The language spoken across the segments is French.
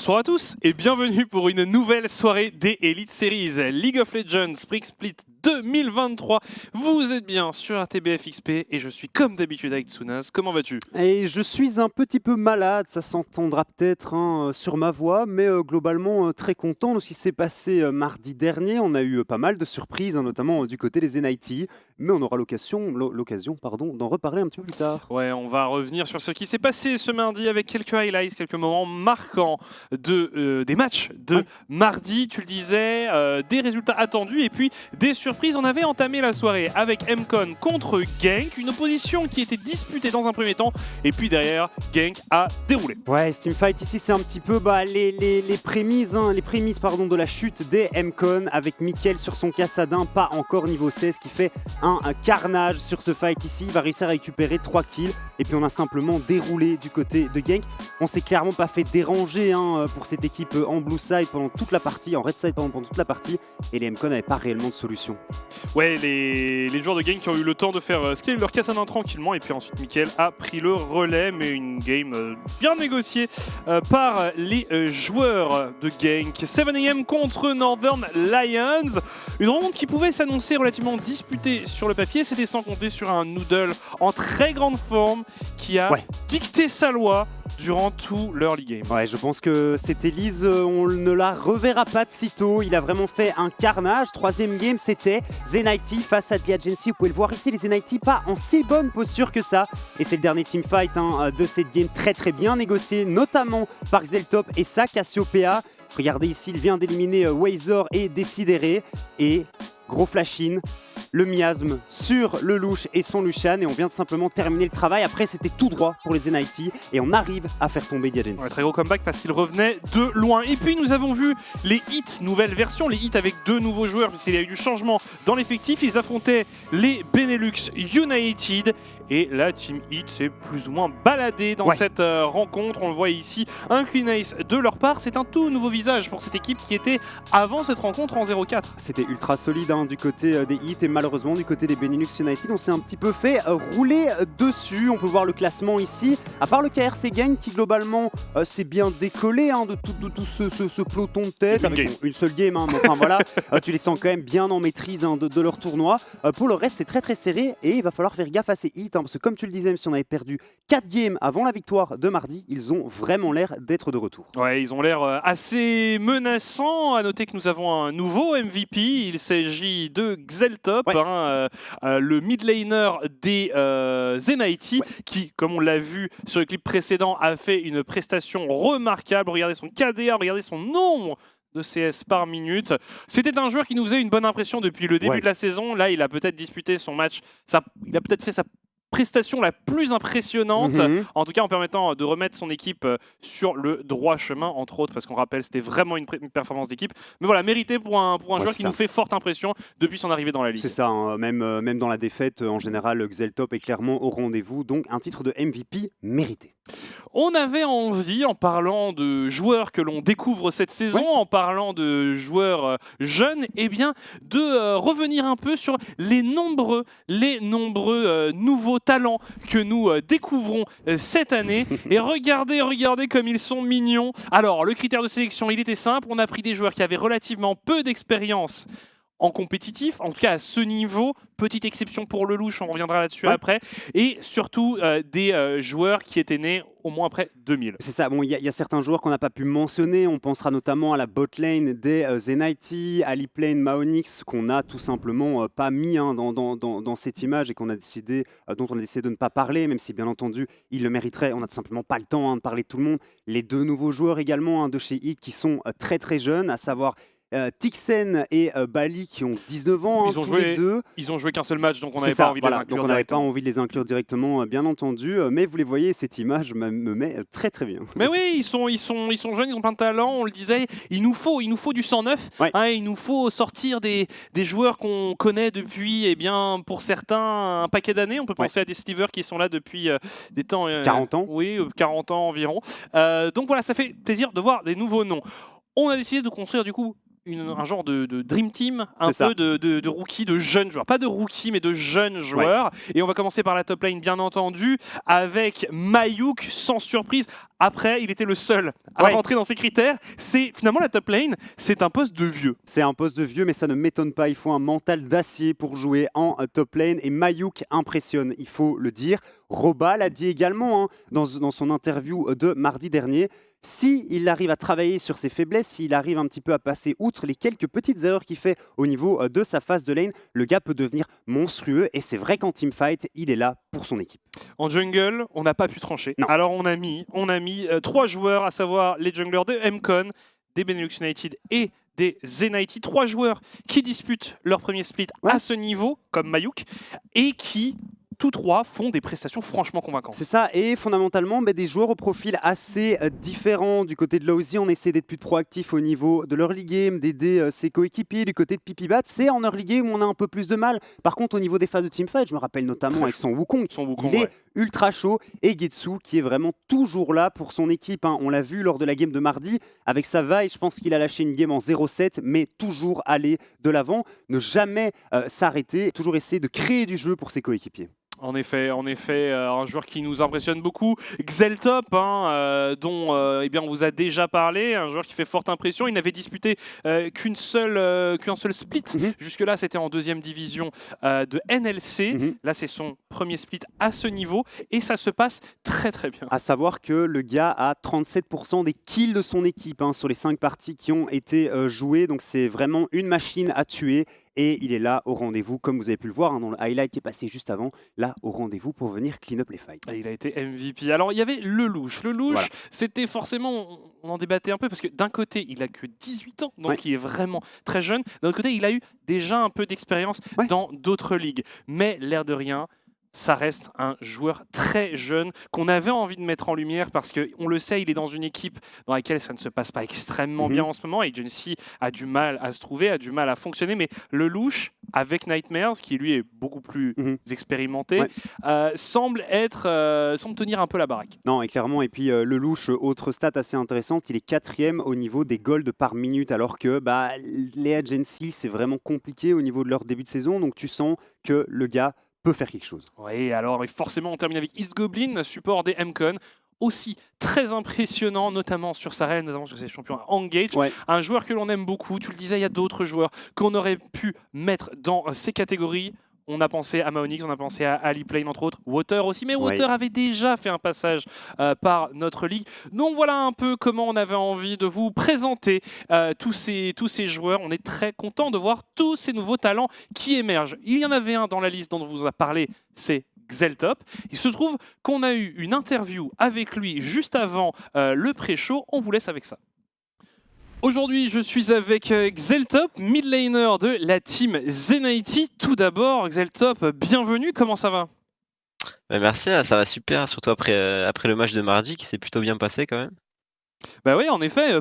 Bonsoir à tous et bienvenue pour une nouvelle soirée des Elite Series League of Legends Spring Split 2023. Vous êtes bien sur RTBF XP et je suis comme d'habitude avec Tsunaz. Comment vas-tu? Et je suis un petit peu malade, ça s'entendra peut-être sur ma voix, mais globalement très content de ce qui s'est passé mardi dernier. On a eu pas mal de surprises, notamment du côté des NIT, mais on aura l'occasion d'en reparler un petit peu plus tard. Ouais, on va revenir sur ce qui s'est passé ce mardi avec quelques highlights, quelques moments marquants des matchs de mardi. Tu le disais, des résultats attendus et puis des surprises. On avait entamé la soirée avec MCon contre Genk, une opposition qui était disputée dans un premier temps et puis derrière, Genk a déroulé. Ouais, ce teamfight ici, c'est un petit peu les prémices, de la chute des MCon avec Mickaël sur son Cassadin, pas encore niveau 16, qui fait un carnage sur ce fight ici. Il va réussir à récupérer 3 kills et puis on a simplement déroulé du côté de Genk. On s'est clairement pas fait déranger pour cette équipe en blue side pendant toute la partie, en red side pendant toute la partie, et les MCon n'avaient pas réellement de solution. Ouais, les joueurs de Genk qui ont eu le temps de faire scaler leur Cassadin tranquillement et puis ensuite Mickaël a pris le relais, mais une game bien négociée par les joueurs de Genk. 7am contre Northern Lions, une rencontre qui pouvait s'annoncer relativement disputée sur le papier, c'était sans compter sur un Noodle en très grande forme qui a dicté sa loi durant tout l'early game. Ouais, je pense que cette Elise, on ne la reverra pas de sitôt. Il a vraiment fait un carnage. Troisième game, c'était Zenity face à Diagency. Vous pouvez le voir ici, les Zenity pas en si bonne posture que ça. Et c'est le dernier teamfight de cette game, très très bien négocié, notamment par Xeltop et sa Cassiopeia. Regardez ici, il vient d'éliminer Wazor et Decidere. Et gros flash-in, le miasme sur le louche et son Lucian, et on vient de simplement terminer le travail. Après, c'était tout droit pour les NIT et on arrive à faire tomber Diagency. Ouais, très gros comeback parce qu'il revenait de loin. Et puis nous avons vu les hits, nouvelle version, les hits avec deux nouveaux joueurs puisqu'il y a eu du changement dans l'effectif. Ils affrontaient les Benelux United et la Team Hit s'est plus ou moins baladée dans cette rencontre. On le voit ici, un clean ace de leur part. C'est un tout nouveau visage pour cette équipe qui était avant cette rencontre en 0-4. C'était ultra solide du côté des Hits et malheureusement du côté des Benelux United, on s'est un petit peu fait rouler dessus. On peut voir le classement ici, à part le KRC Gang qui globalement s'est bien décollé de tout ce peloton de tête avec une seule game, mais enfin voilà, tu les sens quand même bien en maîtrise de leur tournoi. Pour le reste, c'est très très serré et il va falloir faire gaffe à ces Hits parce que comme tu le disais, même si on avait perdu 4 games avant la victoire de mardi, ils ont vraiment l'air d'être de retour. Ouais, ils ont l'air assez menaçants. À noter que nous avons un nouveau MVP, il s'agit de Xeltop, le mid laner des Zenity, qui, comme on l'a vu sur le clip précédent, a fait une prestation remarquable. Regardez son KDA, regardez son nombre de CS par minute. C'était un joueur qui nous faisait une bonne impression depuis le début de la saison. Là, il a peut-être disputé son match, il a peut-être fait sa prestation la plus impressionnante, en tout cas en permettant de remettre son équipe sur le droit chemin, entre autres, parce qu'on rappelle, c'était vraiment une performance d'équipe. Mais voilà, mérité pour un joueur qui nous fait forte impression depuis son arrivée dans la ligue. C'est ça, même dans la défaite, en général, Xeltop est clairement au rendez-vous, donc un titre de MVP mérité. On avait envie, en parlant de joueurs que l'on découvre cette saison, en parlant de joueurs jeunes, eh bien, de revenir un peu sur les nombreux nouveaux talents que nous découvrons cette année. Et regardez comme ils sont mignons. Alors, le critère de sélection, il était simple. On a pris des joueurs qui avaient relativement peu d'expérience en compétitif, en tout cas à ce niveau, petite exception pour le louche, on reviendra là-dessus après, et surtout des joueurs qui étaient nés au moins après 2000. C'est ça, bon, il y a certains joueurs qu'on n'a pas pu mentionner, on pensera notamment à la botlane des Zenity, à l'e-plane Maonix, qu'on n'a tout simplement pas mis dans cette image et dont on a décidé de ne pas parler, même si bien entendu il le mériterait, on n'a tout simplement pas le temps de parler de tout le monde. Les deux nouveaux joueurs également de chez Hit qui sont très très jeunes, à savoir Tixen et Bali qui ont 19 ans, tous les deux. Ils ont joué qu'un seul match, donc on n'avait pas envie de les inclure. Donc on n'avait pas envie de les inclure directement, bien entendu. Mais vous les voyez, cette image me met très très bien. Mais oui, ils sont jeunes, ils ont plein de talent. On le disait, il nous faut du sang neuf. Il nous faut sortir des joueurs qu'on connaît depuis, eh bien, pour certains, un paquet d'années. On peut penser à des Stever qui sont là depuis des temps... 40 ans. Oui, 40 ans environ. Donc voilà, ça fait plaisir de voir des nouveaux noms. On a décidé de construire du coup un genre de dream team, un C'est ça. peu de rookies, de jeunes joueurs. Pas de rookies, mais de jeunes joueurs. Et on va commencer par la top lane, bien entendu, avec Mayuk, sans surprise. Après, il était le seul à rentrer dans ses critères. C'est finalement la top lane, c'est un poste de vieux. C'est un poste de vieux, mais ça ne m'étonne pas. Il faut un mental d'acier pour jouer en top lane. Et Mayuk impressionne, il faut le dire. Roba l'a dit également dans son interview de mardi dernier. S'il arrive à travailler sur ses faiblesses, s'il arrive un petit peu à passer outre les quelques petites erreurs qu'il fait au niveau de sa phase de lane, le gars peut devenir monstrueux. Et c'est vrai qu'en teamfight, il est là pour son équipe. En jungle, on n'a pas pu trancher. Non. Alors on a mis 3 joueurs, à savoir les junglers de MCON, des Benelux United et des Zenity. 3 joueurs qui disputent leur premier split à ce niveau, comme Mayuk, et qui tous 3 font des prestations franchement convaincantes. C'est ça, et fondamentalement, des joueurs au profil assez différents. Du côté de Lousy, on essaie d'être plus proactif au niveau de l'early game, d'aider ses coéquipiers. Du côté de Pipibat, c'est en early game où on a un peu plus de mal. Par contre, au niveau des phases de teamfight, je me rappelle notamment avec son Wukong, il est ultra chaud. Et Getsu, qui est vraiment toujours là pour son équipe. On l'a vu lors de la game de mardi, avec sa vaille, je pense qu'il a lâché une game en 0-7, mais toujours aller de l'avant, ne jamais s'arrêter, toujours essayer de créer du jeu pour ses coéquipiers. En effet, un joueur qui nous impressionne beaucoup, Xeltop, dont eh bien, on vous a déjà parlé, un joueur qui fait forte impression. Il n'avait disputé qu'un seul split. Jusque-là, c'était en 2e division de NLC. Là, c'est son premier split à ce niveau et ça se passe très très bien. À savoir que le gars a 37% des kills de son équipe sur les 5 parties qui ont été jouées. Donc c'est vraiment une machine à tuer. Et il est là au rendez-vous, comme vous avez pu le voir dans le highlight qui est passé juste avant, là au rendez-vous pour venir clean up les fights. Et il a été MVP. Alors il y avait Lelouch. Lelouch, c'était forcément, on en débattait un peu parce que d'un côté il a que 18 ans, donc il est vraiment très jeune. D'un autre côté il a eu déjà un peu d'expérience dans d'autres ligues. Mais l'air de rien, ça reste un joueur très jeune qu'on avait envie de mettre en lumière parce qu'on le sait, il est dans une équipe dans laquelle ça ne se passe pas extrêmement bien en ce moment. Agency a du mal à se trouver, a du mal à fonctionner, mais Lelouch, avec Nightmares, qui lui est beaucoup plus expérimenté, semble tenir un peu la baraque. Non, et clairement, et puis Lelouch, autre stat assez intéressante, il est 4e au niveau des golds par minute, alors que les Agency, c'est vraiment compliqué au niveau de leur début de saison, donc tu sens que le gars peut faire quelque chose. Oui, alors forcément on termine avec East Goblin, support des MCON, aussi très impressionnant, notamment sur sa reine, notamment sur ses champions à Engage. Un joueur que l'on aime beaucoup, tu le disais, il y a d'autres joueurs qu'on aurait pu mettre dans ces catégories. On a pensé à Maonix, on a pensé à Aliplane entre autres, Water aussi, mais Water avait déjà fait un passage par notre ligue. Donc voilà un peu comment on avait envie de vous présenter tous ces joueurs. On est très content de voir tous ces nouveaux talents qui émergent. Il y en avait un dans la liste dont on vous a parlé, c'est Xeltop. Il se trouve qu'on a eu une interview avec lui juste avant le pré-show. On vous laisse avec ça. Aujourd'hui, je suis avec Xeltop, mid laner de la team Zenity. Tout d'abord, Xeltop, bienvenue, comment ça va? Merci, ça va super, surtout après le match de mardi qui s'est plutôt bien passé quand même. Bah oui, en effet,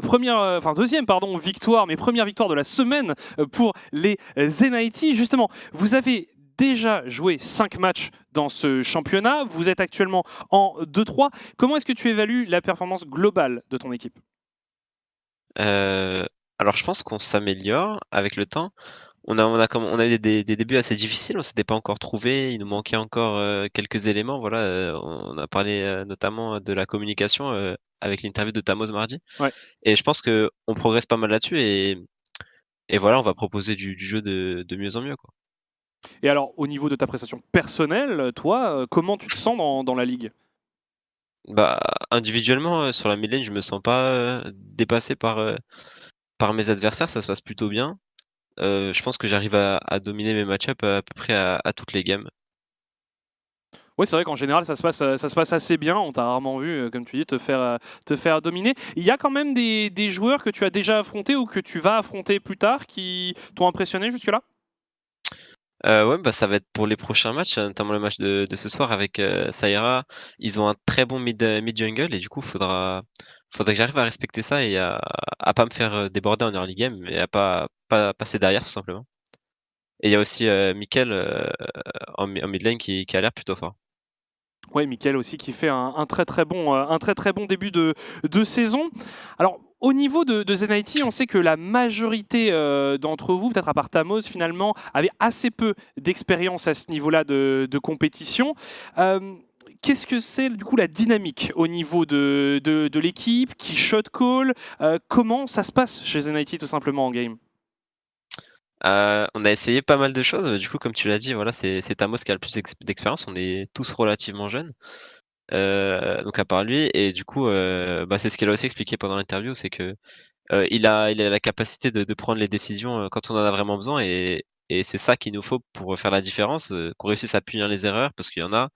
deuxième victoire, mais première victoire de la semaine pour les Zenity. Justement, vous avez déjà joué 5 matchs dans ce championnat, vous êtes actuellement en 2-3. Comment est-ce que tu évalues la performance globale de ton équipe? Alors je pense qu'on s'améliore avec le temps. On a eu des débuts assez difficiles, on s'était pas encore trouvé, il nous manquait encore quelques éléments. Voilà, on a parlé notamment de la communication avec l'interview de Tamos mardi. Et je pense qu'on progresse pas mal là-dessus et voilà, on va proposer du jeu de mieux en mieux, quoi. Et alors, au niveau de ta prestation personnelle, toi, comment tu te sens dans la ligue? Individuellement, sur la mid lane, je me sens pas dépassé par mes adversaires, ça se passe plutôt bien. Je pense que j'arrive à dominer mes match-up à peu près à toutes les games. Oui, c'est vrai qu'en général, ça se passe assez bien. On t'a rarement vu, comme tu dis, te faire dominer. Il y a quand même des joueurs que tu as déjà affrontés ou que tu vas affronter plus tard qui t'ont impressionné jusque-là? Ça va être pour les prochains matchs, notamment le match de ce soir avec Saïra. Ils ont un très bon mid jungle et du coup, faudra que j'arrive à respecter ça et à pas me faire déborder en early game et à pas passer derrière tout simplement. Et il y a aussi Mickaël en mid lane qui a l'air plutôt fort. Oui, Mickaël aussi qui fait un très très bon début de saison. Alors, Au niveau de Zen IT, on sait que la majorité d'entre vous, peut-être à part Tamoz, finalement, avait assez peu d'expérience à ce niveau-là de compétition. Qu'est-ce que c'est du coup la dynamique au niveau de l'équipe qui shot call? Comment ça se passe chez Zen IT tout simplement en game? On a essayé pas mal de choses. Du coup, comme tu l'as dit, voilà, c'est Tamos qui a le plus d'expérience. On est tous relativement jeunes, donc à part lui et du coup, bah, c'est ce qu'il a aussi expliqué pendant l'interview, c'est que, il a la capacité de prendre les décisions, quand on en a vraiment besoin et c'est ça qu'il nous faut pour faire la différence, qu'on réussisse à punir les erreurs parce qu'il y en a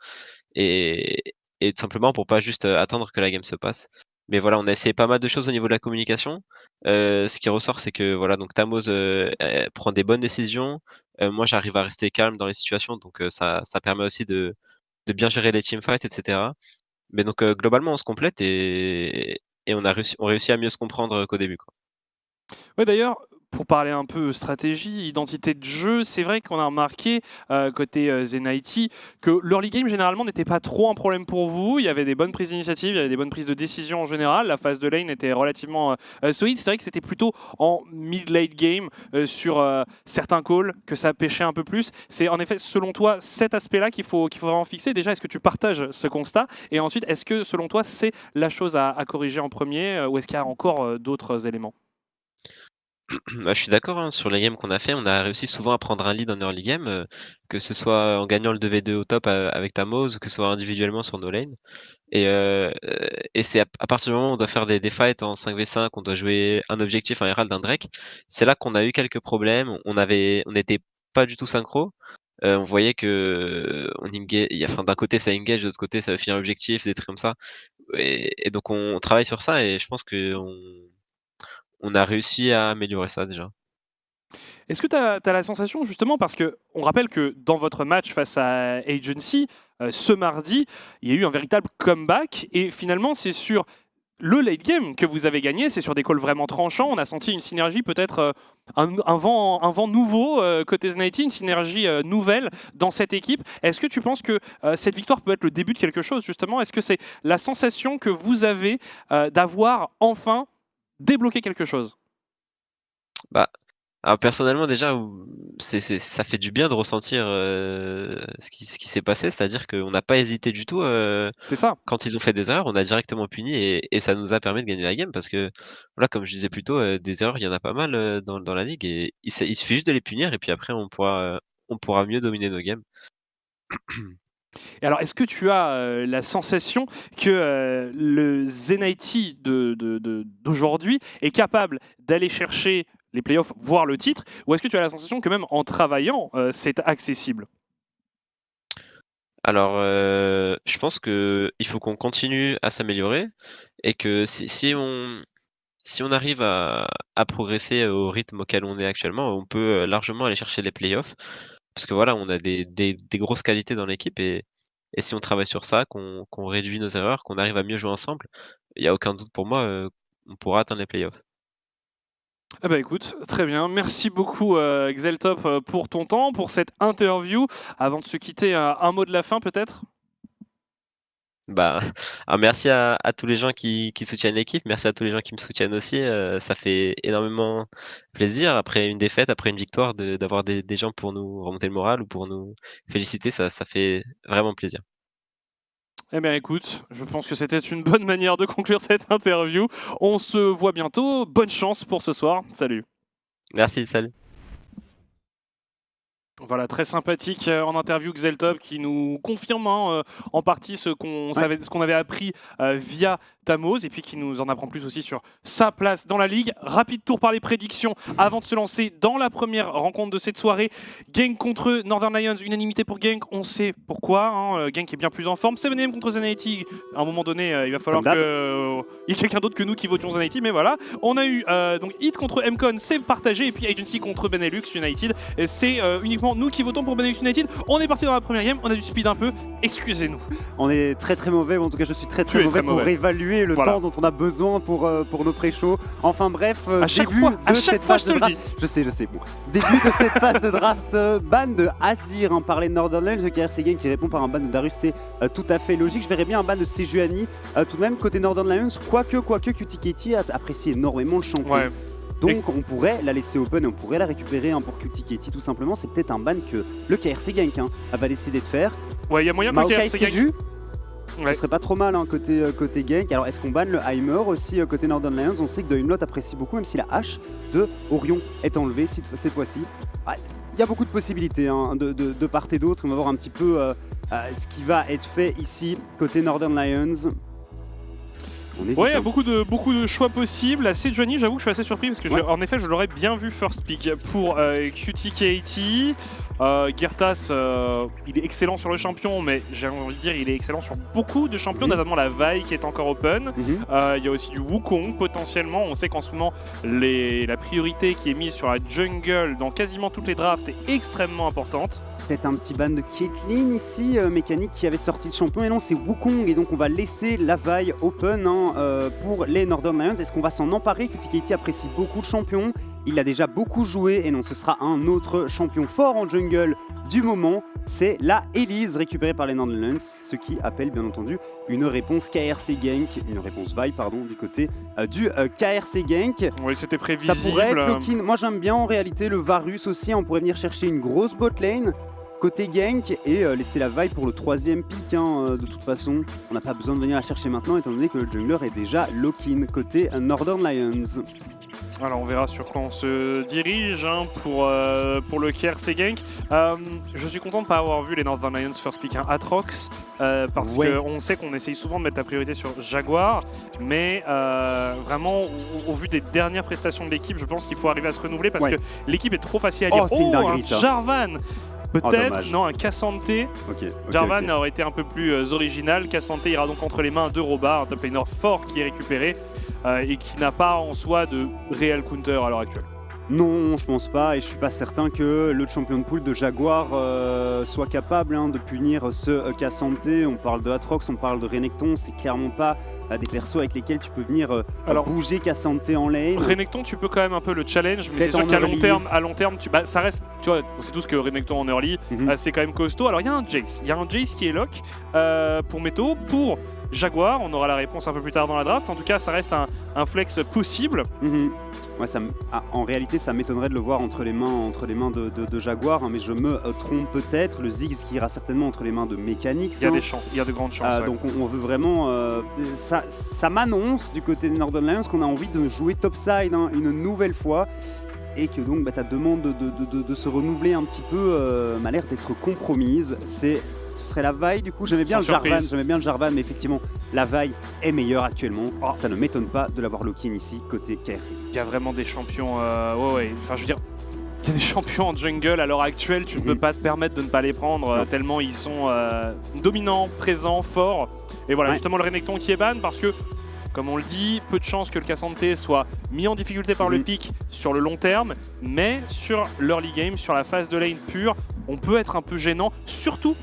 et tout simplement pour pas juste, attendre que la game se passe. Mais voilà, on a essayé pas mal de choses au niveau de la communication. Ce qui ressort, c'est que voilà, donc Tamoz, prend des bonnes décisions. Moi, j'arrive à rester calme dans les situations, donc ça permet aussi de bien gérer les teamfights et cetera. Mais donc globalement, on se complète et on réussit à mieux se comprendre qu'au début, quoi. Ouais, d'ailleurs, pour parler un peu stratégie, identité de jeu, c'est vrai qu'on a remarqué côté Zen IT que l'early game généralement n'était pas trop un problème pour vous. Il y avait des bonnes prises d'initiative, il y avait des bonnes prises de décision en général. La phase de lane était relativement solide. C'est vrai que c'était plutôt en mid-late game sur certains calls que ça pêchait un peu plus. C'est en effet, selon toi, cet aspect-là qu'il faut vraiment fixer. Déjà, est-ce que tu partages ce constat? Et ensuite, est-ce que selon toi, c'est la chose à corriger en premier ou est-ce qu'il y a encore d'autres éléments? Bah, je suis d'accord, hein, sur les games qu'on a fait, on a réussi souvent à prendre un lead en early game, que ce soit en gagnant le 2v2 au top, avec Tamoz ou que ce soit individuellement sur nos lanes et c'est à partir du moment où on doit faire des fights en 5v5, on doit jouer un objectif, un herald, un Drake, c'est là qu'on a eu quelques problèmes. On n'était pas du tout synchro. On voyait que enfin d'un côté ça engage, de l'autre côté ça veut finir l'objectif, des trucs comme ça et donc on travaille sur ça et je pense qu'on a réussi à améliorer ça déjà. Est-ce que tu as la sensation justement, parce qu'on rappelle que dans votre match face à Agency, ce mardi, il y a eu un véritable comeback et finalement c'est sur le late game que vous avez gagné, c'est sur des calls vraiment tranchants, on a senti une synergie peut-être, un vent nouveau côté Zen IT, une synergie nouvelle dans cette équipe. Est-ce que tu penses que cette victoire peut être le début de quelque chose justement? Est-ce que c'est la sensation que vous avez d'avoir enfin débloqué quelque chose? Bah, alors personnellement déjà, ça fait du bien de ressentir, ce qui s'est passé. C'est-à-dire qu'on n'a pas hésité du tout, C'est ça. quand ils ont fait des erreurs, on a directement puni et ça nous a permis de gagner la game parce que, voilà, comme je disais plus tôt, des erreurs, il y en a pas mal, dans la ligue et il suffit juste de les punir et puis après on pourra mieux dominer nos games. Et alors, est-ce que tu as la sensation que le Zen IT d'aujourd'hui est capable d'aller chercher les playoffs, voire le titre, ou est-ce que tu as la sensation que même en travaillant, c'est accessible? Alors, je pense qu'il faut qu'on continue à s'améliorer et que si on arrive à progresser au rythme auquel on est actuellement, on peut, largement aller chercher les playoffs. Parce que voilà, on a des grosses qualités dans l'équipe et si on travaille sur ça, qu'on réduit nos erreurs, qu'on arrive à mieux jouer ensemble, il y a aucun doute pour moi, on pourra atteindre les playoffs. Ah bah écoute, très bien. Merci beaucoup Xeltop pour ton temps, pour cette interview. Avant de se quitter, un mot de la fin peut-être? Bah, alors merci à tous les gens qui soutiennent l'équipe. Merci à tous les gens qui me soutiennent aussi, ça fait énormément plaisir après une défaite, après une victoire d'avoir des gens pour nous remonter le moral ou pour nous féliciter, ça fait vraiment plaisir. Eh bien écoute, je pense que c'était une bonne manière de conclure cette interview. On se voit bientôt. Bonne chance pour ce soir. Salut. Merci, salut. Voilà, très sympathique en interview Xeltop qui nous confirme hein, en partie ce qu'on avait appris via Tamoz et puis qui nous en apprend plus aussi sur sa place dans la ligue. Rapide tour par les prédictions avant de se lancer dans la première rencontre de cette soirée. Genk contre Northern Lions, unanimité pour Genk, on sait pourquoi. Hein. Genk est bien plus en forme. 7M contre Zen80, à un moment donné, il va falloir qu'il y ait quelqu'un d'autre que nous qui votions Zen80, mais voilà. On a eu donc Hit contre Mcon, c'est partagé, et puis Agency contre Benelux United, c'est uniquement forcément nous qui votons pour Benelux United. On est parti dans la première game, on a du speed un peu, excusez-nous. On est très mauvais, en tout cas je suis très mauvais pour évaluer le temps dont on a besoin pour nos pré-shows. Enfin bref, à chaque fois je te le dis. Je sais, bon. Début de cette phase de draft, ban de Azir, hein, par les Northern Lions, le KRC Gang qui répond par un ban de Darius, c'est tout à fait logique. Je verrais bien un ban de Sejuani tout de même côté Northern Lions, quoique QTKT apprécie énormément le champion. Ouais. Donc on pourrait la laisser open et on pourrait la récupérer pour QTKT tout simplement. C'est peut-être un ban que le KRC Gang va décider de faire. Ouais, il y a moyen que le KRC Gang... Ce serait pas trop mal côté Gank. Alors est-ce qu'on banne le Heimer aussi côté Northern Lions? On sait que Doimlot apprécie beaucoup, même si la hache de Orion est enlevée cette fois-ci. Il y a beaucoup de possibilités de part et d'autre. On va voir un petit peu ce qui va être fait ici côté Northern Lions. Ouais, il y a beaucoup de choix possibles. La Sejuani, j'avoue que je suis assez surpris parce que en effet, je l'aurais bien vu first pick pour QTKT. Girtas, il est excellent sur le champion, mais j'ai envie de dire il est excellent sur beaucoup de champions, notamment la Vi qui est encore open. Il y a aussi du Wukong potentiellement. On sait qu'en ce moment, la priorité qui est mise sur la jungle dans quasiment toutes les drafts est extrêmement importante. Peut-être un petit ban de Caitlyn ici, mécanique qui avait sorti le champion, et non c'est Wukong, et donc on va laisser la Vi open pour les Northern Lions. Est-ce qu'on va s'en emparer? QTKT apprécie beaucoup le champion, il a déjà beaucoup joué, et non ce sera un autre champion fort en jungle du moment, c'est la Elise récupérée par les Northern Lions, ce qui appelle bien entendu une réponse KRC Gank, une réponse Vi pardon, du côté du KRC Gank. Oui, c'était prévisible. Ça pourrait être Lokin. Moi j'aime bien en réalité le Varus aussi, on pourrait venir chercher une grosse bot lane côté Gank et laisser la Vi pour le 3ème pick. De toute façon, on n'a pas besoin de venir la chercher maintenant étant donné que le jungler est déjà lock-in côté Northern Lions. Alors on verra sur quoi on se dirige pour le KRC Gank. Je suis content de ne pas avoir vu les Northern Lions first pick Atrox parce qu'on sait qu'on essaye souvent de mettre la priorité sur Jaguar, mais vraiment au vu des dernières prestations de l'équipe, je pense qu'il faut arriver à se renouveler parce que l'équipe est trop facile à lire. C'est une dinguerie, ça. Jarvan peut-être, non, un Cassante. Jarvan aurait été un peu plus original. Cassante ira donc entre les mains de Roba, un top laner fort qui est récupéré et qui n'a pas en soi de réel counter à l'heure actuelle. Non, je pense pas, et je suis pas certain que le champion de pool de Jaguar soit capable de punir ce Cassante. On parle de Atrox, on parle de Renekton, c'est clairement pas des persos avec lesquels tu peux venir bouger Cassante en lane. Renekton, tu peux quand même un peu le challenge, mais c'est sûr qu'à long terme, ça reste, tu vois, on sait tous que Renekton en early, c'est quand même costaud. Alors il y a un Jace qui est lock pour Meto, pour Jaguar, on aura la réponse un peu plus tard dans la draft. En tout cas, ça reste un flex possible. Ouais, en réalité, ça m'étonnerait de le voir entre les mains de Jaguar, mais je me trompe peut-être. Le Ziggs qui ira certainement entre les mains de Mechanics. Il y a des chances, il y a de grandes chances. Donc on veut vraiment... ça m'annonce du côté des Northern Lions qu'on a envie de jouer topside une nouvelle fois. Et que donc ta demande de se renouveler un petit peu m'a l'air d'être compromise. Ce serait la Vi, du coup j'aimais bien le Jarvan, mais effectivement la Vi est meilleure actuellement. Ça ne m'étonne pas de l'avoir lock-in ici côté KRC. Il y a vraiment des champions, enfin je veux dire, il y a des champions en jungle à l'heure actuelle, tu ne peux pas te permettre de ne pas les prendre tellement ils sont dominants, présents, forts. Et voilà, justement le Renekton qui est ban parce que, comme on le dit, peu de chances que le Cassante soit mis en difficulté par le pick sur le long terme, mais sur l'early game, sur la phase de lane pure, on peut être un peu gênant, surtout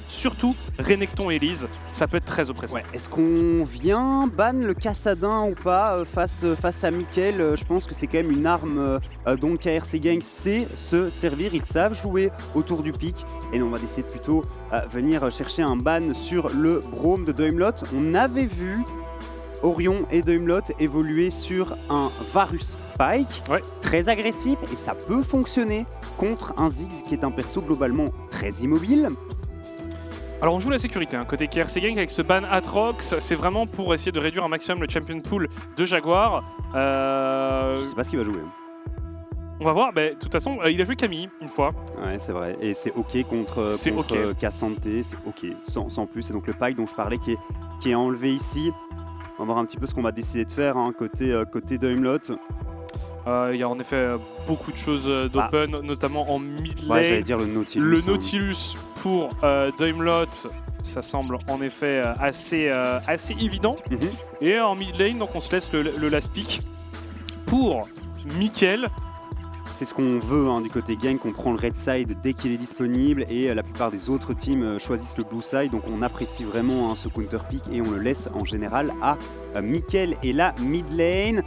Renekton et Elise, ça peut être très oppressant. Est-ce qu'on vient ban le Cassadin ou pas face à Mickaël? Je pense que c'est quand même une arme dont KRC Gang sait se servir, ils savent jouer autour du pick, et on va essayer de plutôt venir chercher un ban sur le Braum de Doimlot. On avait vu Orion et Doimlot évoluer sur un Varus Pike, très agressif, et ça peut fonctionner contre un Ziggs qui est un perso globalement très immobile. Alors on joue la sécurité, côté KRC Gang avec ce ban Atrox, c'est vraiment pour essayer de réduire un maximum le champion pool de Jaguar. Je sais pas ce qu'il va jouer. On va voir, de toute façon il a joué Camille une fois. Ouais, c'est vrai, et c'est ok contre Cassante, c'est ok, sans plus. Et donc le Pike dont je parlais qui est enlevé ici. On va voir un petit peu ce qu'on va décider de faire côté Doimlot. Il y a en effet beaucoup de choses d'open, notamment en mid lane. Ouais, j'allais dire le Nautilus. Le Nautilus pour Doimlot, ça semble en effet assez évident. Et en mid lane, donc on se laisse le last pick pour Mickaël. c'est ce qu'on veut du côté Genk, on prend le red side dès qu'il est disponible et la plupart des autres teams choisissent le blue side, donc on apprécie vraiment ce counter pick et on le laisse en général à Mickaël et la mid lane.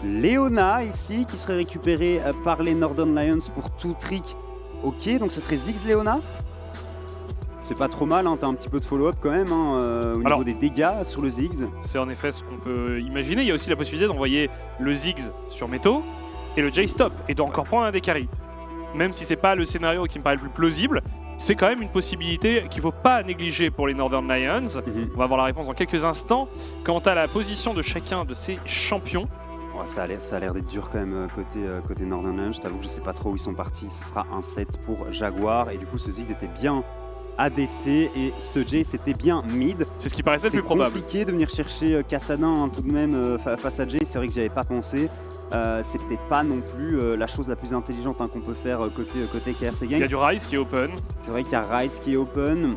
Leona ici qui serait récupéré par les Northern Lions pour tout trick. Ok, donc ce serait Ziggs Leona. C'est pas trop mal, t'as un petit peu de follow-up quand même au niveau des dégâts sur le Ziggs. C'est en effet ce qu'on peut imaginer. Il y a aussi la possibilité d'envoyer le Ziggs sur Meto et le J-Stop et de encore prendre un des carries. Même si c'est pas le scénario qui me paraît le plus plausible, c'est quand même une possibilité qu'il faut pas négliger pour les Northern Lions. On va avoir la réponse dans quelques instants. Quant à la position de chacun de ces champions, ça a l'air d'être dur quand même côté Northern Lions. Je t'avoue que je sais pas trop où ils sont partis. Ce sera un set pour Jaguar et du coup ce Ziggs était bien ADC et ce J c'était bien mid. C'est ce qui paraissait le plus probable. C'est compliqué de venir chercher Kassadin tout de même face à J, c'est vrai que j'avais pas pensé. C'est peut-être pas non plus la chose la plus intelligente qu'on peut faire côté KRC Gang. Il y a du Ryze qui est open. C'est vrai qu'il y a Ryze qui est open.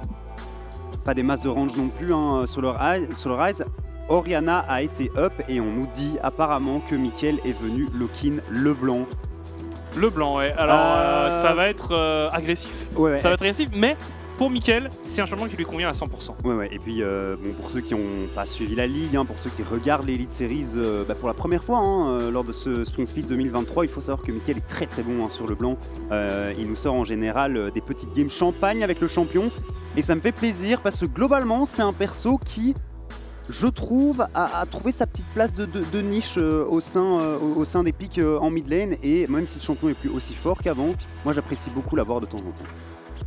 Pas des masses de range non plus sur le Ryze. Orianna a été up et on nous dit apparemment que Mickaël est venu lock-in le blanc. Le blanc, ouais. Alors ça va être agressif. Ouais. Ça va être agressif, mais pour Mickaël, c'est un champion qui lui convient à 100%. Ouais. Et puis, pour ceux qui n'ont pas suivi la ligue, pour ceux qui regardent l'Elite Series pour la première fois lors de ce Spring Split 2023, il faut savoir que Mickaël est très très bon sur le blanc. Il nous sort en général des petites games champagne avec le champion. Et ça me fait plaisir parce que globalement, c'est un perso qui, je trouve, a trouvé sa petite place de niche au sein des pics en mid lane. Et même si le champion est plus aussi fort qu'avant, moi j'apprécie beaucoup l'avoir de temps en temps.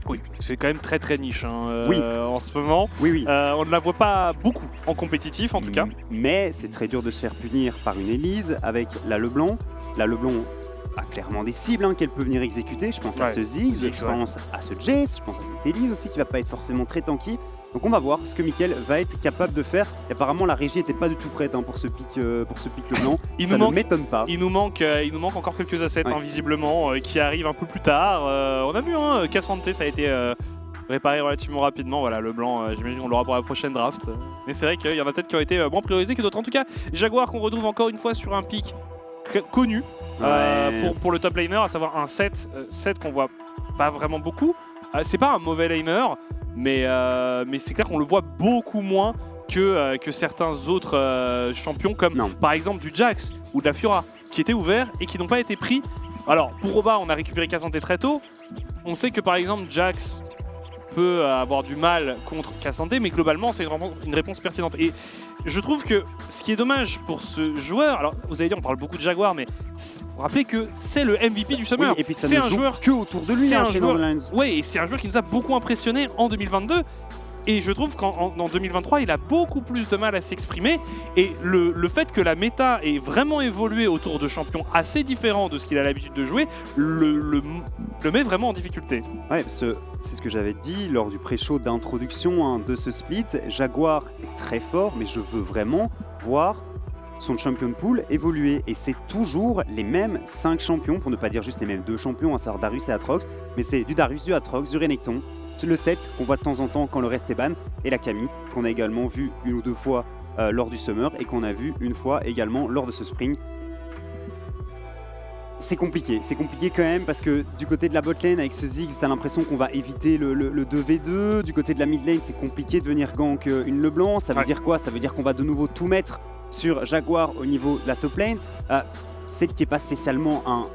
Oui, c'est quand même très très niche oui. En ce moment. Oui. On ne la voit pas beaucoup en compétitif en tout cas. Mais c'est très dur de se faire punir par une Elise avec la Leblanc. La Leblanc a clairement des cibles qu'elle peut venir exécuter. Je pense à ce Ziggs, je pense à ce Jace, je pense à cette Elise aussi qui va pas être forcément très tanky. Donc on va voir ce que Mickaël va être capable de faire. Et apparemment la régie n'était pas du tout prête pour ce pic Leblanc. Ça ne m'étonne pas. Il nous manque encore quelques assets visiblement qui arrivent un peu plus tard. On a vu Cassante, ça a été réparé relativement rapidement. Voilà, le blanc, j'imagine qu'on l'aura pour la prochaine draft. Mais c'est vrai qu'il y en a peut-être qui ont été moins priorisés que d'autres. En tout cas, Jaguar qu'on retrouve encore une fois sur un pic connu pour le top laner, à savoir un set qu'on voit pas vraiment beaucoup. C'est pas un mauvais laner. Mais c'est clair qu'on le voit beaucoup moins que certains autres champions comme par exemple du Jax ou de la Fiora qui étaient ouverts et qui n'ont pas été pris. Alors pour Oba on a récupéré Cassante très tôt. On sait que par exemple Jax peut avoir du mal contre Cassante, mais globalement c'est vraiment une réponse pertinente. Et je trouve que ce qui est dommage pour ce joueur, alors vous avez dit on parle beaucoup de Jaguar, mais rappelez que c'est le MVP du Summer. Oui, et puis ça ne joue que autour de lui chez Northern Lions. Oui, et c'est un joueur qui nous a beaucoup impressionné en 2022. Et je trouve qu'en 2023, il a beaucoup plus de mal à s'exprimer. Et le fait que la méta ait vraiment évolué autour de champions assez différents de ce qu'il a l'habitude de jouer, le met vraiment en difficulté. Ouais, c'est ce que j'avais dit lors du pré-show d'introduction de ce split. Jaguar est très fort, mais je veux vraiment voir son champion pool évoluer. Et c'est toujours les mêmes 5 champions, pour ne pas dire juste les mêmes 2 champions, à savoir Darius et Atrox. Mais c'est du Darius, du Atrox, du Renekton. Le set qu'on voit de temps en temps quand le reste est ban, et la Camille qu'on a également vu une ou deux fois lors du Summer et qu'on a vu une fois également lors de ce Spring. C'est compliqué quand même parce que du côté de la botlane avec ce Ziggs, t'as l'impression qu'on va éviter le 2v2. Du côté de la mid lane, c'est compliqué de venir gank une Leblanc. Ça veut dire quoi? Ça veut dire qu'on va de nouveau tout mettre sur Jaguar au niveau de la top lane. C'est qui n'est pas spécialement un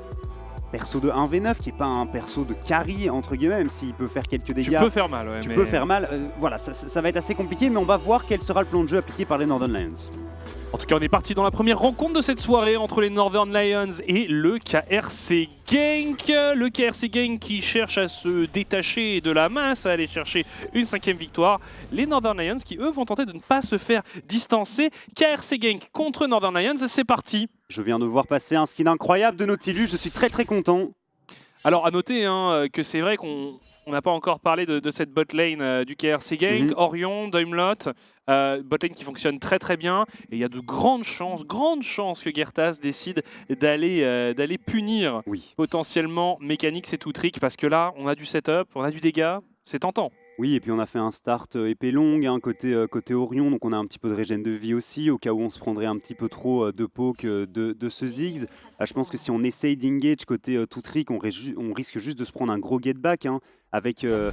perso de 1v9, qui n'est pas un perso de carry, entre guillemets, même s'il peut faire quelques dégâts. Tu peux faire mal, Tu peux faire mal. Voilà, ça va être assez compliqué, mais on va voir quel sera le plan de jeu appliqué par les Northern Lions. En tout cas, on est parti dans la première rencontre de cette soirée entre les Northern Lions et le KRC Genk. Le KRC Genk qui cherche à se détacher de la masse, à aller chercher une 5e victoire. Les Northern Lions qui, eux, vont tenter de ne pas se faire distancer. KRC Genk contre Northern Lions, c'est parti. Je viens de voir passer un skin incroyable de Nautilus, je suis très très content. Alors à noter que c'est vrai qu'on n'a pas encore parlé de cette bot lane du KRC Genk. Orion, Daimlot, botlane qui fonctionne très très bien, et il y a de grandes chances que Gertas décide d'aller punir potentiellement Mechanix et Toutrick, parce que là, on a du setup, on a du dégât, c'est tentant. Oui, et puis on a fait un start épée longue côté Orion, donc on a un petit peu de régène de vie aussi, au cas où on se prendrait un petit peu trop de poke de ce Ziggs. Je pense que si on essaye d'engage côté Toutrick, on risque juste de se prendre un gros get back avec le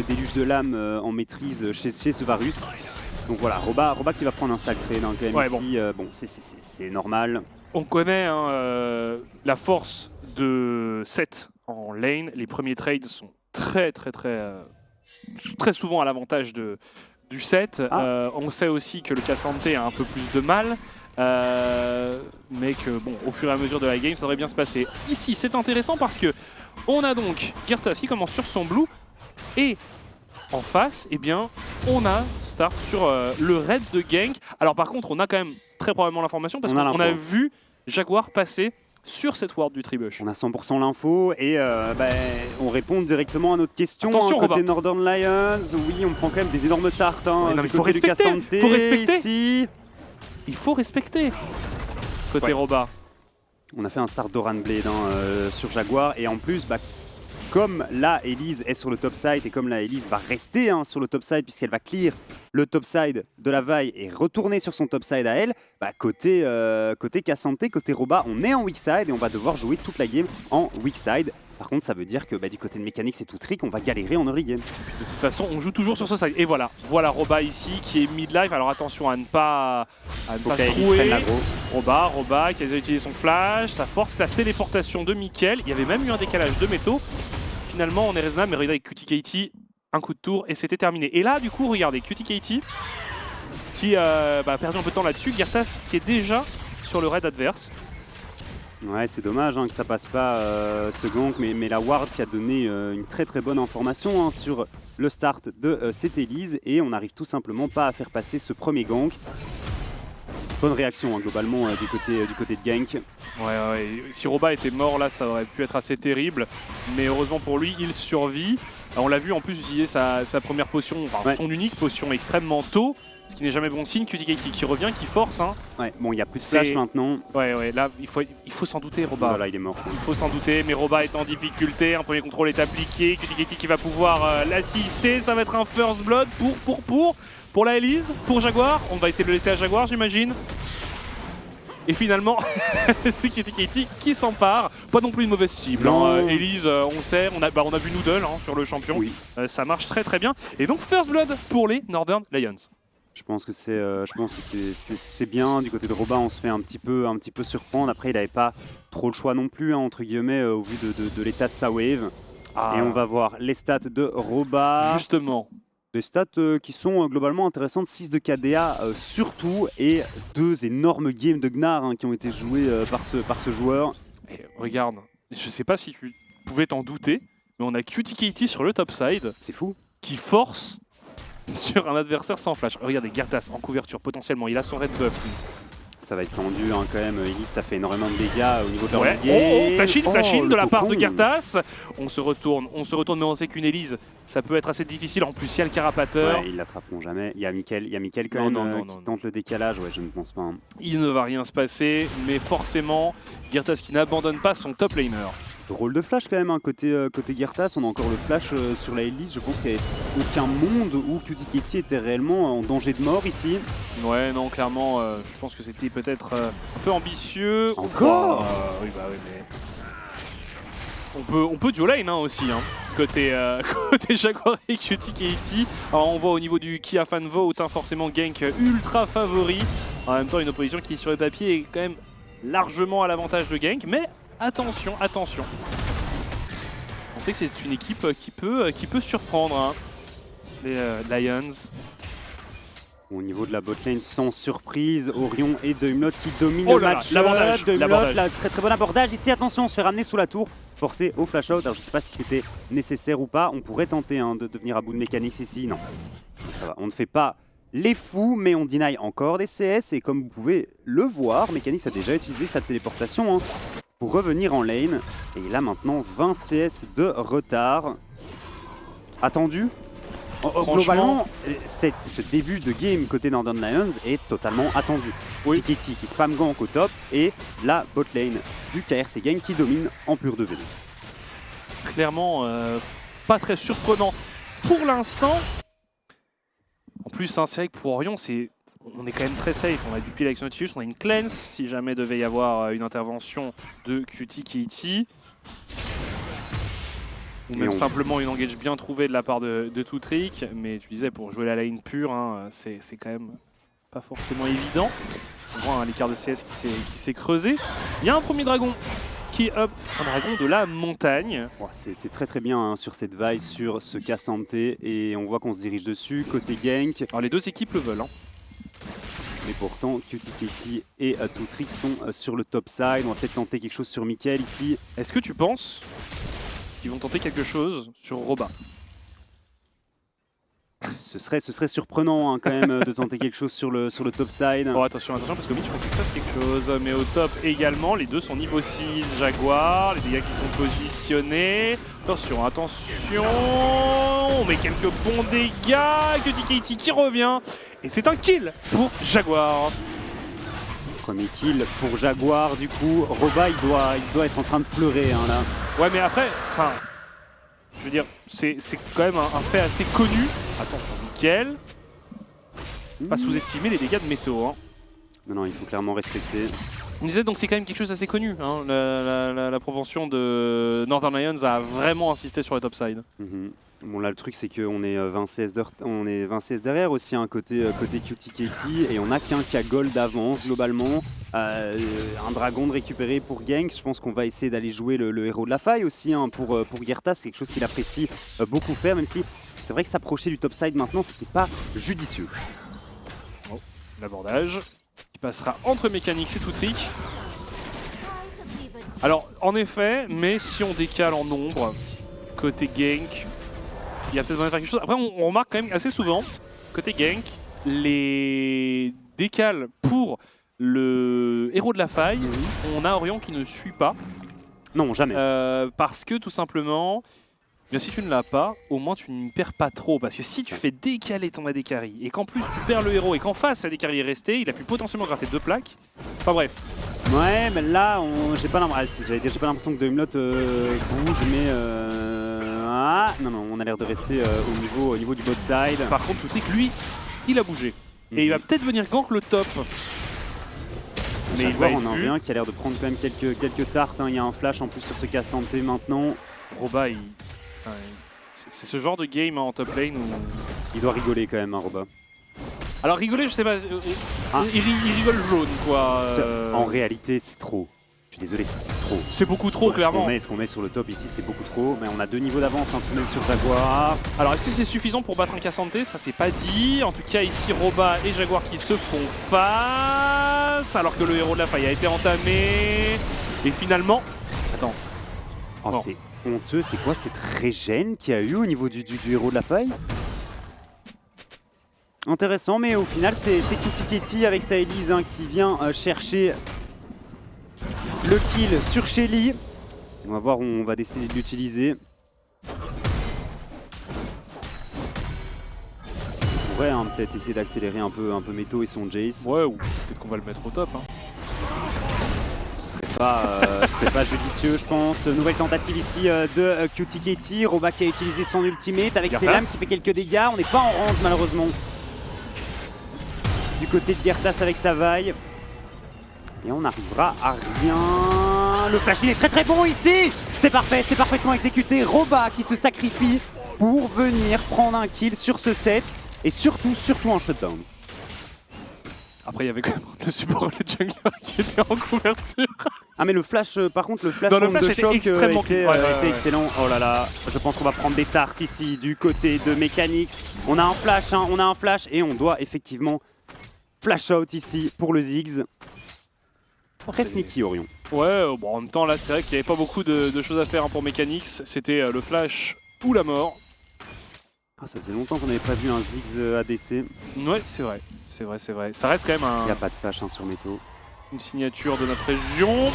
déluge de l'âme en maîtrise chez ce Varus. Donc voilà, Roba qui va prendre un sacré quand même ici, bon c'est normal. On connaît la force de Sett en lane, les premiers trades sont très souvent à l'avantage du Sett. On sait aussi que le Cassante a un peu plus de mal, mais que bon, au fur et à mesure de la game, ça devrait bien se passer. Ici, c'est intéressant parce que on a donc Gertas qui commence sur son blue, et en face, eh bien, on a Start sur le raid de gank. Alors par contre, on a quand même très probablement l'information parce qu'on a vu Jaguar passer sur cette ward du Tribush. On a 100% l'info et on répond directement à notre question. Attention, côté Northern Lions, oui, on prend quand même des énormes tartes. Il faut respecter. Ici. Il faut respecter. Côté Roba. On a fait un start d'Oran Blade sur Jaguar et en plus, comme là Elise est sur le top side et comme là Elise va rester sur le top side puisqu'elle va clear le top side de la vaille et retourner sur son top side à elle, côté Cassante, côté Roba, on est en weak side et on va devoir jouer toute la game en weak side. Par contre, ça veut dire que du côté de Mechanix et Toutrick, on va galérer en early game. De toute façon, on joue toujours sur ce side. Et voilà Roba ici qui est mid-life. Alors attention à ne pas se trouer. Roba qui a déjà utilisé son flash. Ça force la téléportation de Mikkel. Il y avait même eu un décalage de métaux. Finalement, on est raisonnable, mais regardez avec QTKT, un coup de tour et c'était terminé. Et là, du coup, regardez, QTKT qui a perdu un peu de temps là-dessus. Gertas qui est déjà sur le raid adverse. Ouais, c'est dommage que ça passe pas ce gank, mais la ward qui a donné une très bonne information sur le start de cette Elise et on n'arrive tout simplement pas à faire passer ce premier gank. Bonne réaction globalement du côté de gank. Ouais, si Roba était mort là, ça aurait pu être assez terrible, mais heureusement pour lui, il survit. On l'a vu en plus utiliser sa première potion, son unique potion extrêmement tôt. Ce qui n'est jamais bon signe. QTKT qui revient, qui force. Ouais, bon, il n'y a plus de flash maintenant. Ouais, là, il faut s'en douter, Roba. Voilà, il est mort. Il faut s'en douter, mais Roba est en difficulté. Un premier contrôle est appliqué. QTKT qui va pouvoir l'assister. Ça va être un first blood pour la Elise, pour Jaguar. On va essayer de le laisser à Jaguar, j'imagine. Et finalement, c'est QTKT qui s'empare. Pas non plus une mauvaise cible. Elise, on sait, on a vu Noodle sur le champion. Oui. Ça marche très bien. Et donc, first blood pour les Northern Lions. Je pense que c'est bien. Du côté de Roba, on se fait un petit peu surprendre. Après, il n'avait pas trop le choix non plus, entre guillemets, au vu de l'état de sa wave. Et on va voir les stats de Roba. Justement. Des stats qui sont globalement intéressantes. 6 de KDA surtout. Et 2 énormes games de Gnar qui ont été joués par ce joueur. Et regarde, je sais pas si tu pouvais t'en douter, mais on a QTKT sur le top side. C'est fou. Qui force sur un adversaire sans flash. Regardez, Gertas en couverture potentiellement, il a son red buff. Ça va être tendu quand même, Elise, ça fait énormément de dégâts au niveau de leur game. Flash-in de la part de Gertas. On se retourne, mais on sait qu'une Elise, ça peut être assez difficile. En plus, il y a le carapateur. Ouais, ils l'attraperont jamais. Il y a Mikkel quand même qui tente le décalage. Ouais, je ne pense pas. Il ne va rien se passer, mais forcément, Gertas qui n'abandonne pas son top laner. Drôle de flash quand même, côté Gertas, on a encore le flash sur la Elise. Je pense qu'il n'y avait aucun monde où QTKT était réellement en danger de mort ici. Ouais, non, clairement, je pense que c'était peut-être un peu ambitieux. Encore oui, mais... On peut duo lane aussi, côté Jaguar et QTKT. Alors on voit au niveau du Kia Fan Vote, forcément gank ultra favori. En même temps, une opposition qui sur le papier est quand même largement à l'avantage de gank, mais attention. On sait que c'est une équipe qui peut surprendre, les Lions. Au niveau de la botlane, sans surprise, Orion et Deumlot qui dominent le match. L'abordage. Très bon abordage ici. Attention, on se fait ramener sous la tour, forcé au flash out. Alors je sais pas si c'était nécessaire ou pas. On pourrait tenter de venir à bout de Mechanix ici. Non, ça va. On ne fait pas les fous, mais on deny encore des CS. Et comme vous pouvez le voir, Mechanix a déjà utilisé sa téléportation pour revenir en lane. Et il a maintenant 20 CS de retard. Attendu. Globalement, ce début de game côté Northern Lions est totalement attendu. Oui. TKT qui spam gank au top et la bot lane du KRC Gang qui domine en pur de vélo. Clairement, pas très surprenant pour l'instant. En plus, hein, c'est vrai que pour Orion, on est quand même très safe. On a du pile avec Nautilus, on a une cleanse si jamais devait y avoir une intervention de QTKT. Ou même simplement une engage bien trouvée de la part de Toutrick. Mais tu disais, pour jouer la lane pure, hein, c'est quand même pas forcément évident. On voit hein, l'écart de CS qui s'est creusé. Il y a un premier dragon qui est up, un dragon de la montagne. C'est très très bien hein, sur cette vaille, sur ce Cassante. Et on voit qu'on se dirige dessus, côté gank. Alors les deux équipes le veulent. Hein. Mais pourtant, QTKT et Toutrick sont sur le top side. On va peut-être tenter quelque chose sur Mickaël ici. Est-ce que tu penses qu'ils vont tenter quelque chose sur Roba? Ce serait surprenant hein, quand même de tenter quelque chose sur le top side. Bon, attention, parce que oui, je pense qu'il se passe quelque chose. Mais au top également, les deux sont niveau 6. Jaguar, les dégâts qui sont positionnés. Attention, attention. On met quelques bons dégâts. QTKT qui revient. Et c'est un kill pour Jaguar. Premier kill pour Jaguar, du coup. Roba, il doit être en train de pleurer hein, là. Ouais, mais après, enfin, je veux dire, c'est quand même un fait assez connu. Attention, nickel. Pas sous-estimer les dégâts de métaux. Hein. Non, il faut clairement respecter. On disait donc c'est quand même quelque chose d'assez connu. Hein, la propension de Northern Lions a vraiment insisté sur les topside. Bon là le truc c'est qu'on est 20 CS derrière aussi hein, côté QTKT et on a qu'un K-Gold d'avance globalement. Un dragon de récupérer pour Gank, je pense qu'on va essayer d'aller jouer le héros de la faille aussi hein, pour Gerta, c'est quelque chose qu'il apprécie beaucoup faire même si c'est vrai que s'approcher du topside maintenant c'était pas judicieux. Oh, l'abordage qui passera entre Mechanix et Toutrick. Alors en effet, mais si on décale en nombre, côté Gank, il y a peut-être moyen de faire quelque chose. Après, on remarque quand même assez souvent, côté gank, les décales pour le héros de la faille, on a Orion qui ne suit pas. Non, jamais. Parce que tout simplement, bien, si tu ne l'as pas, au moins tu ne perds pas trop. Parce que si tu fais décaler ton AD carry et qu'en plus tu perds le héros et qu'en face l'AD carry est resté, il a pu potentiellement gratter 2 plaques. Enfin bref. Ouais, mais là, j'ai pas l'impression que Doimlot bouge, mais... Ah, non, on a l'air de rester au niveau du bot side. Par contre, tu sais que lui, il a bougé. Et il va peut-être venir gank le top. Mais il va on en a un qui a l'air de prendre quand même quelques tartes. Hein. Il y a un flash en plus sur ce Cassante maintenant. Roba, c'est ce genre de game en top lane où... Il doit rigoler quand même, hein, Roba. Alors rigoler, je sais pas, il rigole jaune quoi. En réalité, c'est trop. Je suis désolé, c'est trop. C'est beaucoup trop, clairement. Ce qu'on met sur le top ici, c'est beaucoup trop. Mais on a 2 niveaux d'avance hein, tout de même sur Jaguar. Alors est-ce que c'est suffisant pour battre un Cassante? Ça c'est pas dit. En tout cas ici Roba et Jaguar qui se font face. Alors que le héros de la faille a été entamé. Et finalement... Attends. Oh, c'est honteux, c'est quoi cette régène qu'il y a eu au niveau du héros de la faille? Intéressant, mais au final c'est QTKT avec sa Elise hein, qui vient chercher le kill sur Shelly. On va voir où on va décider de l'utiliser. On pourrait hein, peut-être essayer d'accélérer un peu Meto et son Jace. Ouais, ou peut-être qu'on va le mettre au top. Hein. Ce serait pas judicieux, je pense. Nouvelle tentative ici de QTKT. Roba qui a utilisé son ultimate avec ses lames qui fait quelques dégâts. On n'est pas en range malheureusement. Du côté de Gertas avec sa vaille. Et on n'arrivera à rien. Le flash il est très très bon ici. C'est parfait, c'est parfaitement exécuté. Roba qui se sacrifie pour venir prendre un kill sur ce set. Et surtout un shutdown. Après il y avait quand même le support et le jungler qui était en couverture. Ah mais le flash, par contre le flash, de choc extrêmement était excellent. Oh là là, je pense qu'on va prendre des tartes ici du côté de Mechanix. On a un flash, hein, on a un flash et on doit effectivement flash out ici pour le Ziggs. Très sneaky Orion. Ouais, bon, en même temps là c'est vrai qu'il n'y avait pas beaucoup de choses à faire hein, pour Mechanix. C'était le flash ou la mort. Ah, ça faisait longtemps qu'on n'avait pas vu un Ziggs ADC. Ouais, c'est vrai, c'est vrai. Ça reste quand même un... Il n'y a pas de flash hein, sur Meto. Une signature de notre région.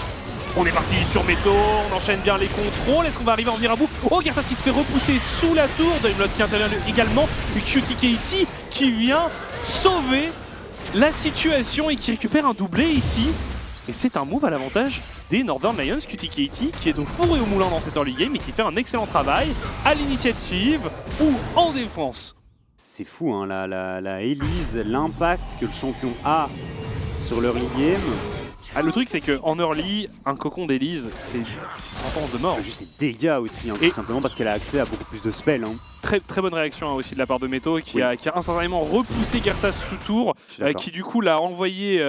On est parti sur Meto, on enchaîne bien les contrôles. Est-ce qu'on va arriver à en venir à bout? Oh, Gertas qui se fait repousser sous la tour. Daimlot qui intervient également. QTKT qui vient sauver la situation et qui récupère un doublé ici. Et c'est un move à l'avantage des Northern Lions. QTKT qui est au four et au moulin dans cette early game et qui fait un excellent travail à l'initiative ou en défense. C'est fou, hein, la Elise, l'impact que le champion a sur l'early game. Ah, le truc c'est qu'en early, un cocon d'Elise, c'est une sentence de mort. Juste ses dégâts aussi, hein, Et tout simplement parce qu'elle a accès à beaucoup plus de spells. Hein. Très bonne réaction hein, aussi de la part de Meto qui, Oui. a instantanément repoussé Gertas sous tour, qui du coup l'a envoyé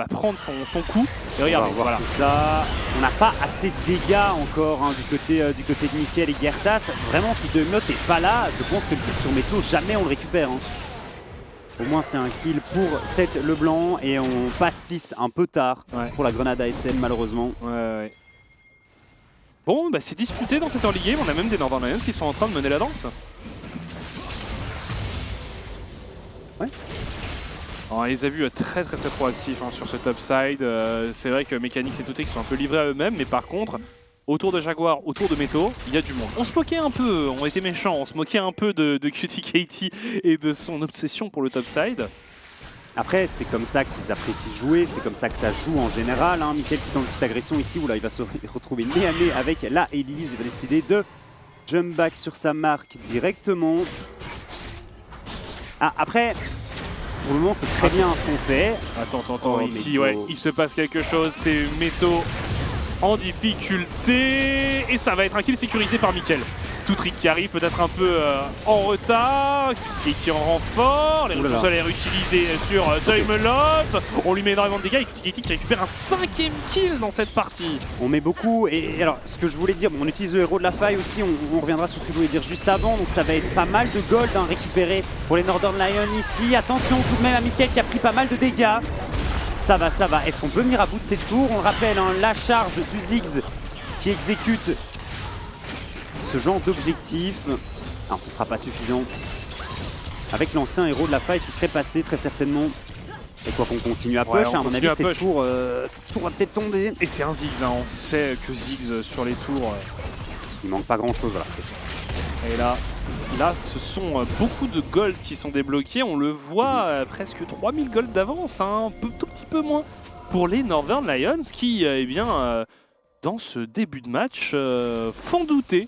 prendre son coup. Et regardez, on va voir voilà. tout ça. On n'a pas assez de dégâts encore hein, du côté de Nickel et Gertas. Vraiment, si Daimlot n'est pas là, je pense que le kill sur Meto, jamais on le récupère. Hein. Au moins c'est un kill pour Seth Leblanc et on passe 6 un peu tard pour la Grenade ASM malheureusement. Ouais. Bon, bah c'est disputé dans cette early game, on a même des Northern Lions qui sont en train de mener la danse. Ouais. Alors, on les a vus très proactifs hein, sur ce top side. C'est vrai que Mechanics et Touté qui sont un peu livrés à eux-mêmes, mais par contre, autour de Jaguar, autour de Meto, il y a du monde. On se moquait un peu, on était méchants, on se moquait un peu de QTKT et de son obsession pour le top side. Après, c'est comme ça qu'ils apprécient jouer, c'est comme ça que ça joue en général. Hein. Mickaël qui tente une petite agression ici, où là il va se retrouver nez à nez avec la Elise. Il va décider de jump back sur sa marque directement. Ah, après, pour le moment, c'est très bien ce qu'on fait. Attends, Oh, ici, Meto. ouais, il se passe quelque chose, c'est Meto en difficulté, et ça va être un kill sécurisé par Mickaël. Toutrick qui arrive peut-être un peu en retard, qui tire en renfort, les retours solaires utilisés sur Daimlot, on lui met énormément de dégâts et QTKT qui récupère un 5e kill dans cette partie. On met beaucoup, et alors ce que je voulais dire, bon, on utilise le héros de la faille aussi, on reviendra sur ce que je voulais dire juste avant, donc ça va être pas mal de gold hein, récupéré pour les Northern Lions ici. Attention tout de même à Mickaël qui a pris pas mal de dégâts. Ça va. Est-ce qu'on peut venir à bout de cette tour? On le rappelle, hein, la charge du Ziggs qui exécute ce genre d'objectif. Alors ce sera pas suffisant. Avec l'ancien héros de la faille, ce serait passé très certainement. Et quoi qu'on continue à push, à mon avis, cette tour va peut-être tomber. Et c'est un Ziggs, hein. On sait que Ziggs sur les tours... Il manque pas grand chose, voilà. Et là, ce sont beaucoup de gold qui sont débloqués. On le voit, presque 3000 gold d'avance, hein, tout petit peu moins pour les Northern Lions qui, dans ce début de match, font douter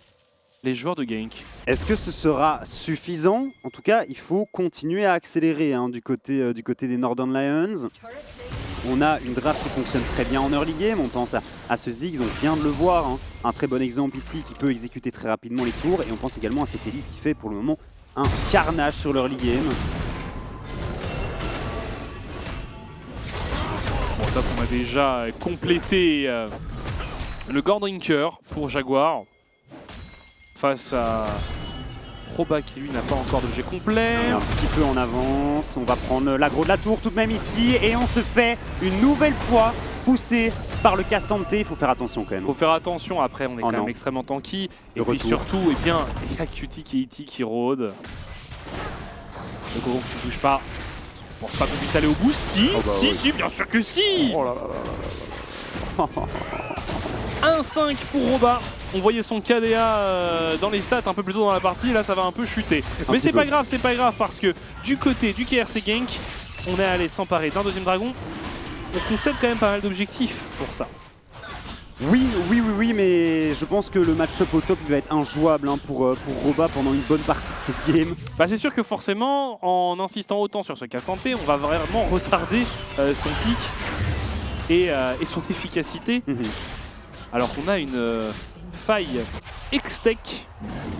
les joueurs de Gank. Est-ce que ce sera suffisant? En tout cas, il faut continuer à accélérer hein, du côté des Northern Lions. On a une draft qui fonctionne très bien en early game, on pense à ce Ziggs, on vient de le voir, hein, un très bon exemple ici qui peut exécuter très rapidement les tours, et on pense également à cette Elise qui fait pour le moment un carnage sur l'early game. Bon, top, on a déjà complété le Gordrinker pour Jaguar face à Roba qui lui n'a pas encore d'objet complet. Et un petit peu en avance, on va prendre l'aggro de la tour tout de même ici, et on se fait une nouvelle fois pousser par le Cassanté. Il faut faire attention quand même. Il faut faire attention, après on est quand même extrêmement tanky. Et puis surtout, il y a QTKT qui rôde. Le Goron qui ne bouge pas. Je pense pas qu'on puisse aller au bout. Si, si, bien sûr que si. Oh là là là. 1-5 pour Roba. On voyait son KDA dans les stats un peu plus tôt dans la partie, là ça va un peu chuter. Mais c'est pas grave parce que du côté du KRC Gank, on est allé s'emparer d'un deuxième dragon. On concède quand même pas mal d'objectifs pour ça. Oui, mais je pense que le match-up au top il va être injouable hein, pour Roba pendant une bonne partie de cette game. Bah c'est sûr que forcément, en insistant autant sur ce Cassanté, on va vraiment retarder son pic et son efficacité. Alors qu'on a une faille X-Tech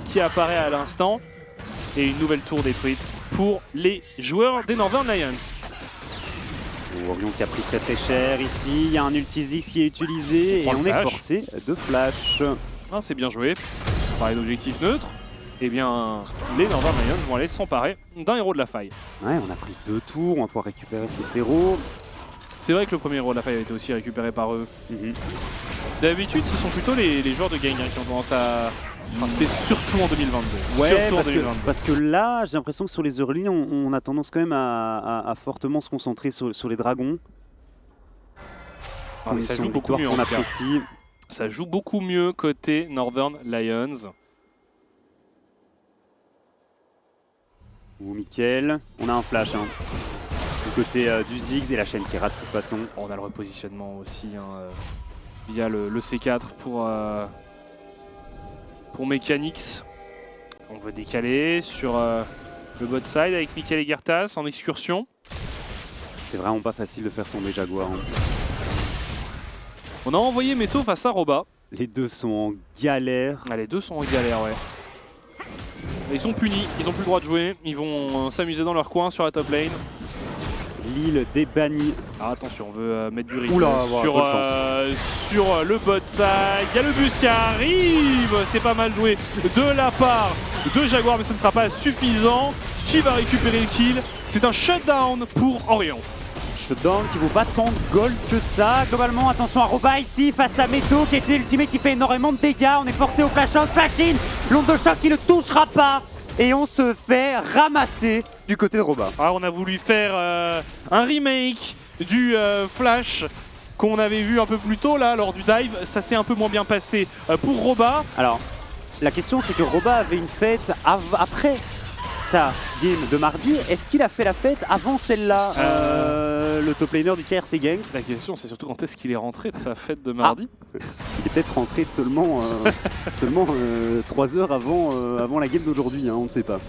qui apparaît à l'instant et une nouvelle tour détruite pour les joueurs des Northern Lions. Orion qui a pris très cher ici, il y a un Ultizix qui est utilisé et on est forcé de flash. Ah, c'est bien joué. Pareil d'objectif neutre. Eh bien, les Northern Lions vont aller s'emparer d'un héros de la faille. Ouais, on a pris 2 tours, on va pouvoir récupérer cet héros. C'est vrai que le premier héros de la faille a été aussi récupéré par eux. D'habitude, ce sont plutôt les joueurs de Gang hein, qui ont tendance à... Enfin, c'était surtout en 2022. Ouais, parce que là, j'ai l'impression que sur les early, on a tendance quand même à fortement se concentrer sur les dragons. Ah, mais ça joue beaucoup mieux, on apprécie. Ça joue beaucoup mieux côté Northern Lions. Ou Mickaël, on a un flash du côté du Ziggs et la chaîne qui rate de toute façon. On a le repositionnement aussi via le C4 pour Mechanics. On veut décaler sur le bot side avec Mickaël et Gertas en excursion. C'est vraiment pas facile de faire tomber Jaguar. On a envoyé Meto face à Roba. Les deux sont en galère. Ah, les deux sont en galère, ouais. Ils sont punis, ils ont plus le droit de jouer. Ils vont s'amuser dans leur coin sur la top lane. Lille débanni. Ah, attention, on veut mettre du rythme Oula, sur le bot side. Il y a le bus qui arrive. C'est pas mal joué de la part de Jaguar, mais ce ne sera pas suffisant. Qui va récupérer le kill? C'est un shutdown pour Orion. Shutdown qui vaut pas tant de gold que ça. Globalement, attention à Roba ici face à Meto qui était l'ultimate qui fait énormément de dégâts. On est forcé au flash out, flash in. L'onde de choc qui ne touchera pas. Et on se fait ramasser du côté de Roba. Ah, on a voulu faire un remake du flash qu'on avait vu un peu plus tôt là lors du dive. Ça s'est un peu moins bien passé pour Roba. Alors, la question c'est que Roba avait une fête après sa game de mardi. Est-ce qu'il a fait la fête avant celle-là, le top laner du KRC Gang? La question c'est surtout quand est-ce qu'il est rentré de sa fête de mardi. Il est peut-être rentré seulement 3 heures avant la game d'aujourd'hui, on ne sait pas.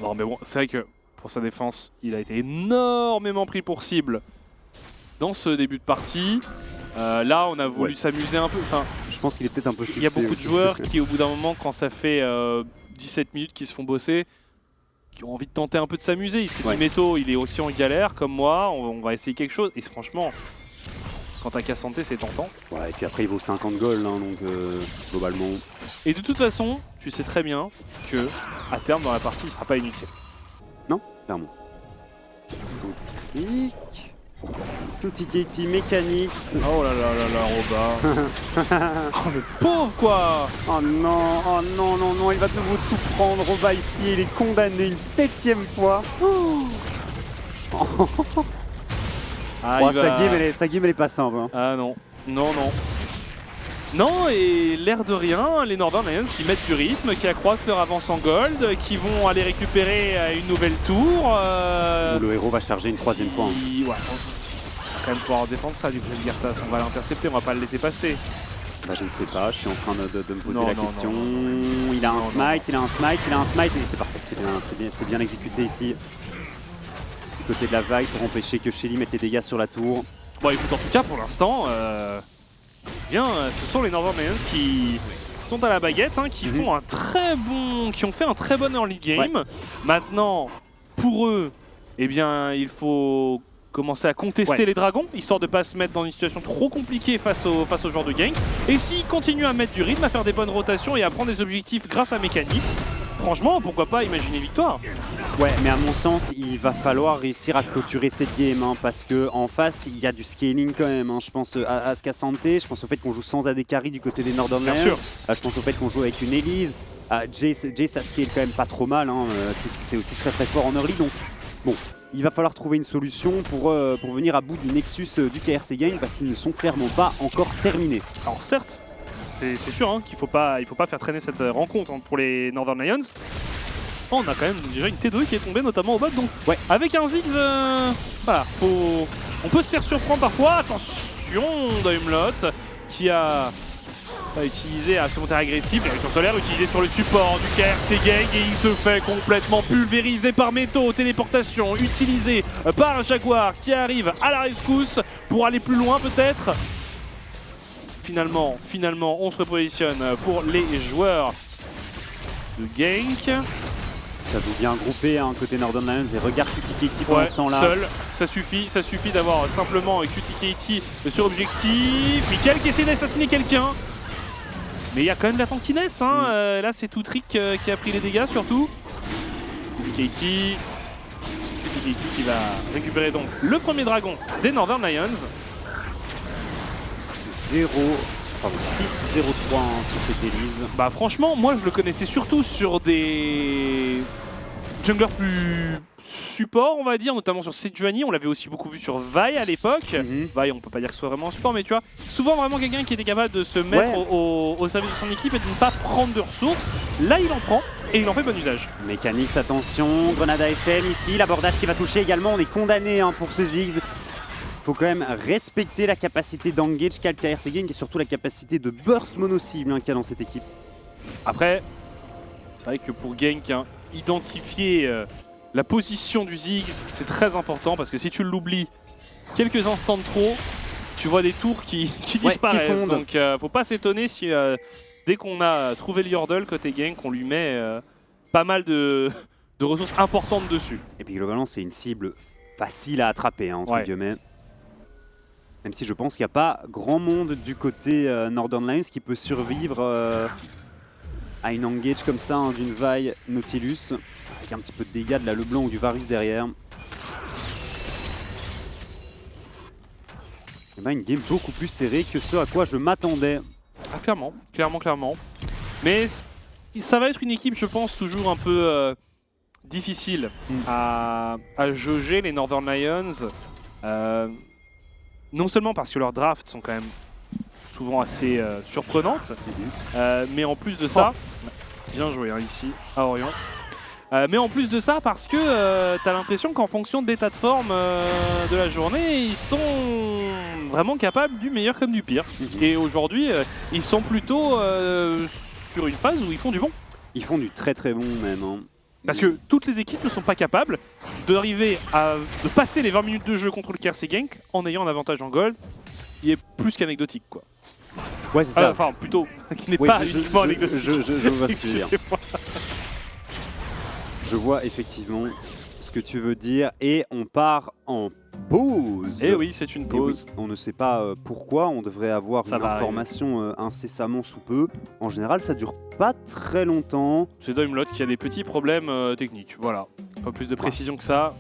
Non mais bon, c'est vrai que pour sa défense, il a été énormément pris pour cible dans ce début de partie. Là, on a voulu s'amuser un peu. Enfin, je pense qu'il est peut-être un peu. Il y a beaucoup de joueurs qui, au bout d'un moment, quand ça fait 17 minutes qu'ils se font bosser, qui ont envie de tenter un peu de s'amuser. Ici, Meto, il est aussi en galère comme moi. On va essayer quelque chose. Et franchement, quand t'as qu'à santé, c'est tentant. Ouais, et puis après, il vaut 50 gold, donc globalement. Et de toute façon, tu sais très bien que à terme dans la partie, il sera pas inutile. Non, clairement. Tutti Katie Mechanics. Oh là là là là, Roba. Oh le pauvre quoi. Oh non, il va de nouveau tout prendre. Roba ici, il est condamné une 7ème fois. Ah, sa game elle est pas simple. Ah non, non, et l'air de rien, les Northern Lions qui mettent du rythme, qui accroissent leur avance en gold, qui vont aller récupérer une nouvelle tour. Le héros va charger une 3ème fois. Ouais, on va quand même pouvoir défendre ça du coup, Gertas. On va l'intercepter, on va pas le laisser passer. Bah, je ne sais pas, je suis en train de me poser la question. Il a un smite, il a un smite, et c'est parfait, c'est bien exécuté ici. Du côté de la vague pour empêcher que Shelly mette les dégâts sur la tour. Bon écoute, en tout cas pour l'instant, bien, ce sont les Northern Lions qui sont à la baguette, qui font qui ont fait un très bon early game. Maintenant, pour eux, eh bien, il faut commencer à contester les dragons, histoire de ne pas se mettre dans une situation trop compliquée face aux joueurs de gank. Et s'ils continuent à mettre du rythme, à faire des bonnes rotations et à prendre des objectifs grâce à Mechanics, franchement, pourquoi pas imaginer victoire. Ouais, mais à mon sens, il va falloir réussir à clôturer cette game, parce que en face, il y a du scaling quand même. Je pense à Asuka Santé, je pense au fait qu'on joue sans AD carry du côté des Northern Lions. Je pense au fait qu'on joue avec une Elise. Jay, ça scale quand même pas trop mal, c'est aussi très fort en early, donc bon. Il va falloir trouver une solution pour venir à bout du Nexus du KRC Gang parce qu'ils ne sont clairement pas encore terminés. Alors certes, c'est sûr qu'il faut pas faire traîner cette rencontre pour les Northern Lions. On a quand même déjà une T2 qui est tombée notamment au bot, donc avec un Ziggs, voilà, on peut se faire surprendre parfois. Attention, Daimlot qui a utilisé à ce monter agressif, l'érection solaire utilisée sur le support du KRC Gang et il se fait complètement pulvériser par Meto. Téléportation utilisée par Jaguar qui arrive à la rescousse pour aller plus loin peut-être. Finalement, on se repositionne pour les joueurs de Gank. Ça joue bien groupé côté Northern Lions et regarde QTKT pour l'instant là. Seul, ça suffit d'avoir simplement QTKT sur objectif. Mickaël qui essaie d'assassiner quelqu'un. Mais il y a quand même de la tankiness, là c'est tout Trick qui a pris les dégâts surtout. QTKT qui va récupérer donc le premier dragon des Northern Lions. 6-0-3 sur cette Elise. Bah franchement, moi je le connaissais surtout sur des jungler plus support, on va dire, notamment sur Sejuani. On l'avait aussi beaucoup vu sur Vi à l'époque. Vi, on peut pas dire que ce soit vraiment un support, mais tu vois, souvent vraiment quelqu'un qui était capable de se mettre au service de son équipe et de ne pas prendre de ressources. Là, il en prend et il en fait bon usage. Mécanix, attention, grenade ASM ici, l'abordage qui va toucher également. On est condamné pour ce Ziggs. Faut quand même respecter la capacité d'engage qu'a le KRC Gang et surtout la capacité de burst mono-cible qu'il y a dans cette équipe. Après, c'est vrai que pour Genk, identifier la position du Ziggs, c'est très important parce que si tu l'oublies quelques instants de trop, tu vois des tours qui disparaissent. Donc faut pas s'étonner si dès qu'on a trouvé le Yordle côté Genk, on lui met pas mal de ressources importantes dessus. Et puis globalement, c'est une cible facile à attraper, entre guillemets. Même si je pense qu'il n'y a pas grand monde du côté Northern Lions qui peut survivre à une engage comme ça d'une Vi Nautilus. Avec un petit peu de dégâts de la Leblanc ou du Varus derrière. Et ben une game beaucoup plus serrée que ce à quoi je m'attendais. Ah, clairement. Mais ça va être une équipe, je pense, toujours un peu difficile à jauger, les Northern Lions. Non seulement parce que leurs drafts sont quand même souvent assez surprenantes, mais en plus de ça, bien joué ici à Orion, mais en plus de ça parce que t'as l'impression qu'en fonction de l'état de forme de la journée, ils sont vraiment capables du meilleur comme du pire. Et aujourd'hui, ils sont plutôt sur une phase où ils font du bon. Ils font du très très bon même. Parce que toutes les équipes ne sont pas capables d'arriver de passer les 20 minutes de jeu contre le KRC Genk en ayant un avantage en gold. Il est plus qu'anecdotique, quoi. Ouais, c'est ça. Enfin, plutôt, qui n'est pas uniquement anecdotique. Je vois ce que tu veux dire. Je vois effectivement ce que tu veux dire. Et on part en pause. Et oui, c'est une pause. Oui, on ne sait pas pourquoi. On devrait avoir une information incessamment sous peu. En général, ça dure pas très longtemps. C'est Doimlot qui a des petits problèmes techniques. Voilà. Pas plus de précision que ça.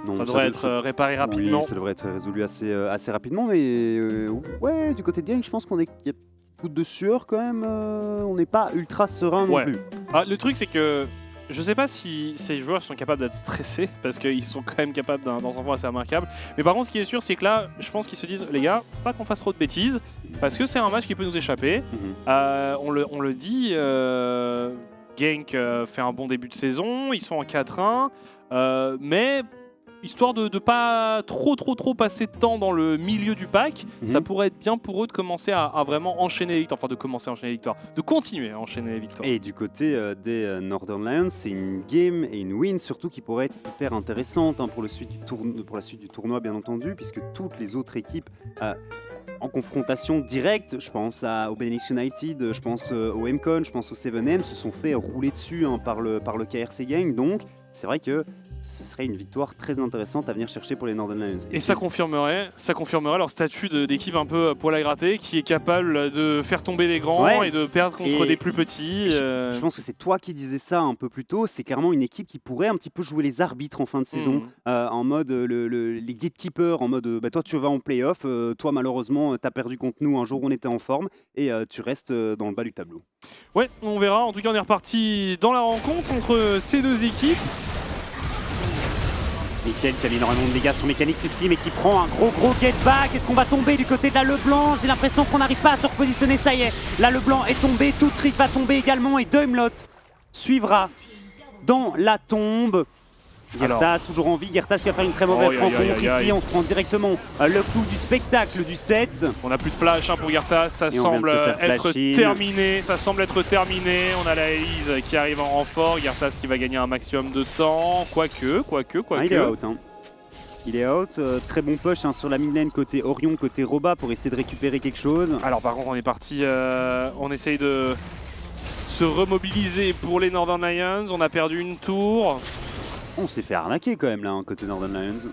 Non, ça devrait être réparé rapidement. Oui, ça devrait être résolu assez rapidement. Mais ouais, du côté de Genk, je pense qu'il y a beaucoup de sueur quand même. On n'est pas ultra serein non plus. Ah, le truc, c'est que je sais pas si ces joueurs sont capables d'être stressés parce qu'ils sont quand même capables dans un point assez remarquable. Mais par contre, ce qui est sûr, c'est que là, je pense qu'ils se disent, les gars, pas qu'on fasse trop de bêtises parce que c'est un match qui peut nous échapper. On le dit, Genk fait un bon début de saison, ils sont en 4-1, mais histoire de pas trop passer de temps dans le milieu du pack, ça pourrait être bien pour eux de commencer à vraiment enchaîner les victoires, enfin de commencer à enchaîner les victoires, de continuer à enchaîner les victoires. Et du côté des Northern Lions, c'est une game et une win surtout qui pourrait être hyper intéressante pour la suite du tournoi bien entendu, puisque toutes les autres équipes en confrontation directe, je pense au Benelux United, je pense au MCon, je pense au 7M, se sont fait rouler dessus par le KRC Gang, donc c'est vrai que ce serait une victoire très intéressante à venir chercher pour les Northern Lions. Et ça confirmerait leur statut d'équipe un peu poil à gratter, qui est capable de faire tomber les grands et de perdre contre des plus petits. Je pense que c'est toi qui disais ça un peu plus tôt, c'est clairement une équipe qui pourrait un petit peu jouer les arbitres en fin de saison, en mode les gatekeepers, en mode toi tu vas en playoff, toi malheureusement t'as perdu contre nous un jour où on était en forme et tu restes dans le bas du tableau. Ouais, on verra, en tout cas on est reparti dans la rencontre entre ces deux équipes. Mickaël qui a mis énormément de dégâts sur Mécanix ici, mais qui prend un gros get back. Est-ce qu'on va tomber du côté de la Leblanc? J'ai l'impression qu'on n'arrive pas à se repositionner. Ça y est, la Leblanc est tombée, tout Trick va tomber également et Doimlot suivra dans la tombe. Gertas toujours en vie, Gertas qui va faire une très mauvaise rencontre ici, on se prend directement le coup du spectacle du set. On n'a plus de flash pour Gertas, ça semble être terminé, on a la Elise qui arrive en renfort, Gertas qui va gagner un maximum de temps, quoique. Il est out. Il est out, très bon push sur la mid lane côté Orion, côté Roba pour essayer de récupérer quelque chose. Alors par contre on est parti, on essaye de se remobiliser pour les Northern Lions, on a perdu une tour. On s'est fait arnaquer quand même là, côté Northern Lions.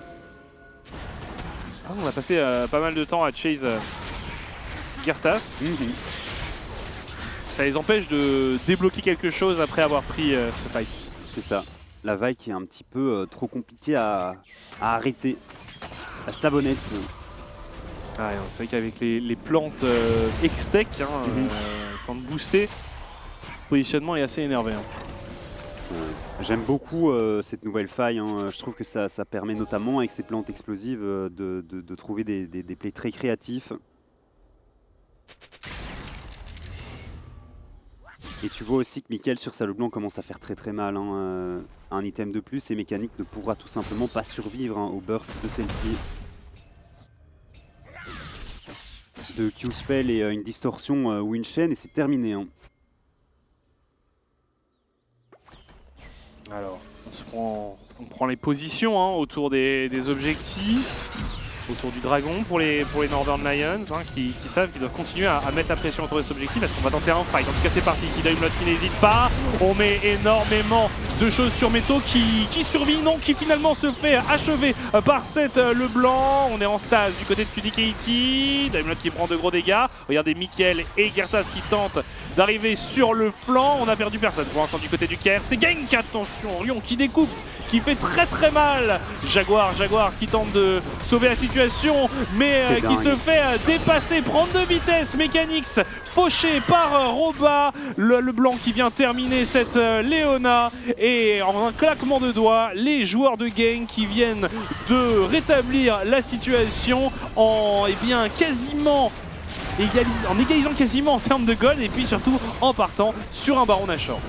On a passé pas mal de temps à chase Gertas. Ça les empêche de débloquer quelque chose après avoir pris ce fight. C'est ça. La vague qui est un petit peu trop compliquée à arrêter. La savonnette. C'est vrai qu'avec les plantes X-Tech, plantes boostées, le positionnement est assez énervé. J'aime beaucoup cette nouvelle faille, hein. Je trouve que ça permet notamment avec ces plantes explosives de trouver des plays très créatifs. Et tu vois aussi que Mickaël sur sa Leblanc commence à faire très mal, hein. Un item de plus et Mécanique ne pourra tout simplement pas survivre, hein, au burst de celle-ci. De Q-Spell et une distorsion ou une chaîne et c'est terminé, hein. Alors, on prend les positions hein, autour des objectifs, autour du dragon pour les Northern Lions hein, qui savent qu'ils doivent continuer à mettre la pression autour de cet objectif parce qu'on va tenter un fight. En tout cas, c'est parti. Ici, Daimlot qui n'hésite pas. On met énormément de choses sur Meto qui survit, non, qui finalement se fait achever par cette Leblanc. On est en stase du côté de QDKT. Daimlot qui prend de gros dégâts. Regardez Mickaël et Gertas qui tentent d'arriver sur le flanc. On a perdu personne pour l'instant du côté du Caire. C'est Genk, attention, Lyon qui découpe, qui fait très mal. Jaguar qui tente de sauver la situation, mais qui se fait dépasser, prendre de vitesse. Mechanix fauché par Roba, le blanc qui vient terminer cette Léona. Et en un claquement de doigts, les joueurs de Genk qui viennent de rétablir la situation en égalisant quasiment en termes de gold et puis surtout en partant sur un Baron Nashor.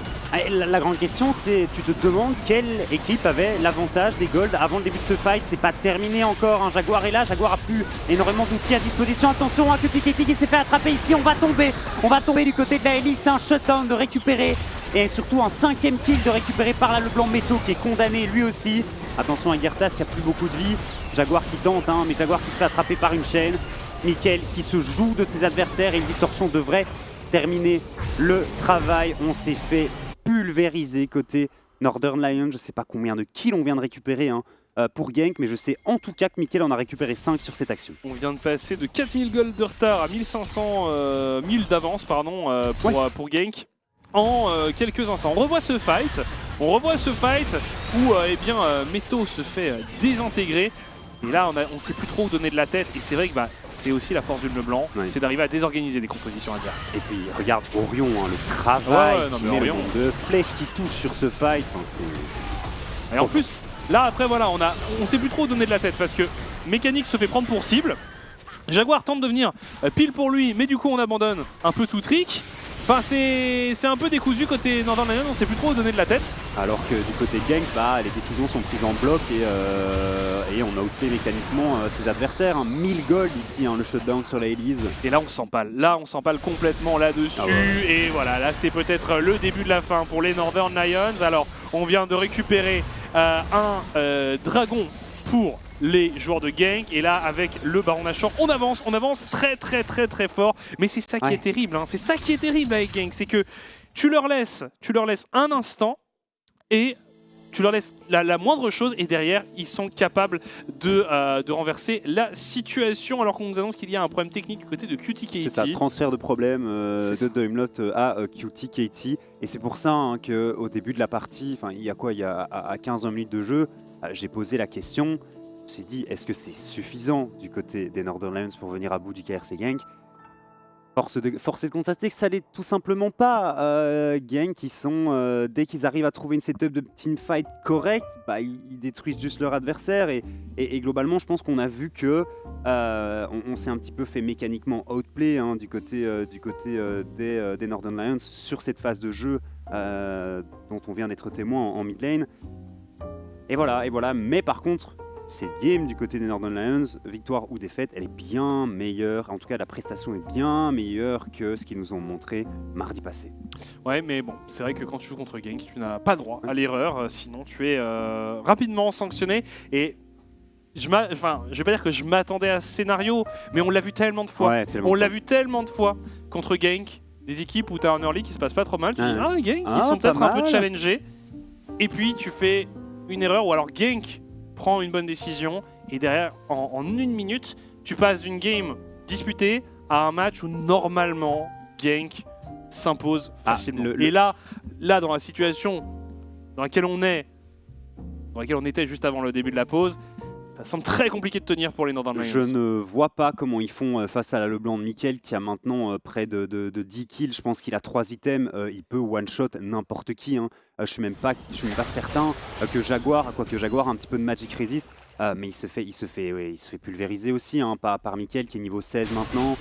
La grande question, c'est tu te demandes quelle équipe avait l'avantage des golds avant le début de ce fight. C'est pas terminé encore, hein. Jaguar est là, Jaguar a plus énormément d'outils à disposition. Attention, hein, que TKT qui s'est fait attraper ici, on va tomber du côté de la Elise. C'est un shutdown de récupérer et surtout un 5e kill de récupérer par là le blanc Meto qui est condamné lui aussi. Attention à Gertas qui a plus beaucoup de vie, Jaguar qui tente, hein, mais Jaguar qui se fait attraper par une chaîne. Mickaël qui se joue de ses adversaires et une distorsion devrait terminer le travail. On s'est fait pulvérisé côté Northern Lions. Je sais pas combien de kills on vient de récupérer hein, pour Genk, mais je sais en tout cas que Mickaël en a récupéré 5 sur cette action. On vient de passer de 4000 gold de retard à 1000 d'avance pardon, pour Genk en quelques instants. On revoit ce fight où Meto se fait désintégrer. Et là, on sait plus trop où donner de la tête. Et c'est vrai que c'est aussi la force du Leblanc, c'est d'arriver à désorganiser des compositions adverses. Et puis regarde Orion, hein, le travail Orion, de flèches qui touche sur ce fight. Et en plus, là après voilà, on sait plus trop où donner de la tête parce que Mechanix se fait prendre pour cible. Jaguar tente de venir pile pour lui, mais du coup on abandonne un peu tout trick. Enfin, c'est un peu décousu côté Northern Lions, on sait plus trop où donner de la tête. Alors que du côté Genk, les décisions sont prises en bloc et on a outé mécaniquement ses adversaires. Hein. 1000 gold ici, hein, le shutdown sur la Elise. Et là on s'empale complètement là-dessus. Et voilà, là c'est peut-être le début de la fin pour les Northern Lions. Alors on vient de récupérer un dragon pour les joueurs de Genk et là avec le Baron Nashor on avance très fort, mais c'est ça qui est terrible hein. C'est ça qui est terrible avec Genk, c'est que tu leur laisses un instant et tu leur laisses la moindre chose et derrière ils sont capables de renverser la situation alors qu'on nous annonce qu'il y a un problème technique du côté de QTKT. C'est ça, transfert de problème de Daimlot à QTKT et c'est pour ça hein, qu'au début de la partie, il y a à 15 minutes de jeu, j'ai posé la question. On s'est dit, est-ce que c'est suffisant du côté des Northern Lions pour venir à bout du KRC Genk? Force est de constater que ça l'est tout simplement pas. Genk, dès qu'ils arrivent à trouver une setup de teamfight correcte, ils détruisent juste leur adversaire. Et globalement, je pense qu'on a vu que on s'est un petit peu fait mécaniquement outplay hein, du côté des Northern Lions sur cette phase de jeu dont on vient d'être témoin en mid lane. Et voilà. Mais par contre, cette game du côté des Northern Lions, victoire ou défaite, elle est bien meilleure. En tout cas, la prestation est bien meilleure que ce qu'ils nous ont montré mardi passé. Ouais, mais bon, c'est vrai que quand tu joues contre Genk, tu n'as pas droit à l'erreur. Sinon, tu es rapidement sanctionné. Et je vais pas dire que je m'attendais à ce scénario, mais on l'a vu tellement de fois. On l'a vu tellement de fois contre Genk, des équipes où tu as un early qui se passe pas trop mal. Tu dis, Genk, ils sont peut-être un peu challengés. Et puis, tu fais une erreur, ou alors Genk prend une bonne décision et derrière en 1 minute tu passes d'une game disputée à un match où normalement Genk s'impose facilement. Et là dans la situation dans laquelle on était juste avant le début de la pause, Ça semble très compliqué de tenir pour les Northern Lions. Je ne vois pas comment ils font face à la Leblanc de Mickaël qui a maintenant près de 10 kills. Je pense qu'il a 3 items. Il peut one-shot n'importe qui. Hein. Je suis même pas certain que Jaguar, quoique Jaguar a un petit peu de Magic Resist, mais il se fait pulvériser aussi hein, par Mickaël qui est niveau 16 maintenant.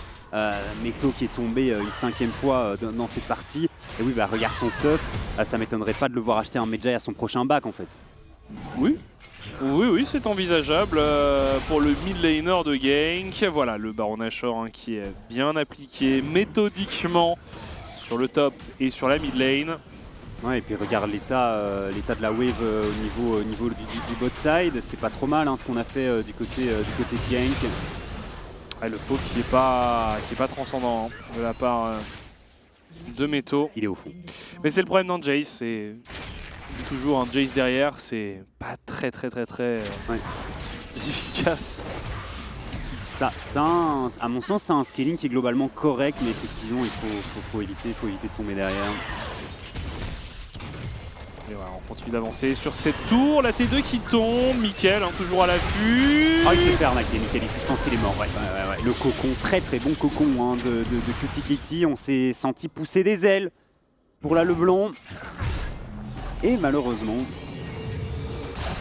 Meto qui est tombé une 5e fois dans cette partie. Et oui, bah regarde son stuff. Ça m'étonnerait pas de le voir acheter un Medjay à son prochain bac en fait. Oui. Oui, c'est envisageable pour le mid laner de Genk. Voilà, le Baron Nashor hein, qui est bien appliqué méthodiquement sur le top et sur la mid lane. Ouais, et puis regarde l'état de la wave au niveau du bot side. C'est pas trop mal hein, ce qu'on a fait du côté de Genk. Ouais, le faux qui est pas transcendant hein, de la part de Meto. Il est au fond. Mais c'est le problème dans Jace, c'est toujours un Jace derrière, c'est pas très efficace. Ça à mon sens, c'est un scaling qui est globalement correct, mais effectivement, il faut éviter de tomber derrière. Et voilà, on continue d'avancer sur cette tour, la T2 qui tombe, Mickaël hein, toujours à l'affût. Ah, il s'est fait arnaquer, Mickaël ici, je pense qu'il est mort. Ouais. Le cocon, très bon cocon hein, de Cutie Kitty, on s'est senti pousser des ailes pour la Leblanc. Et malheureusement,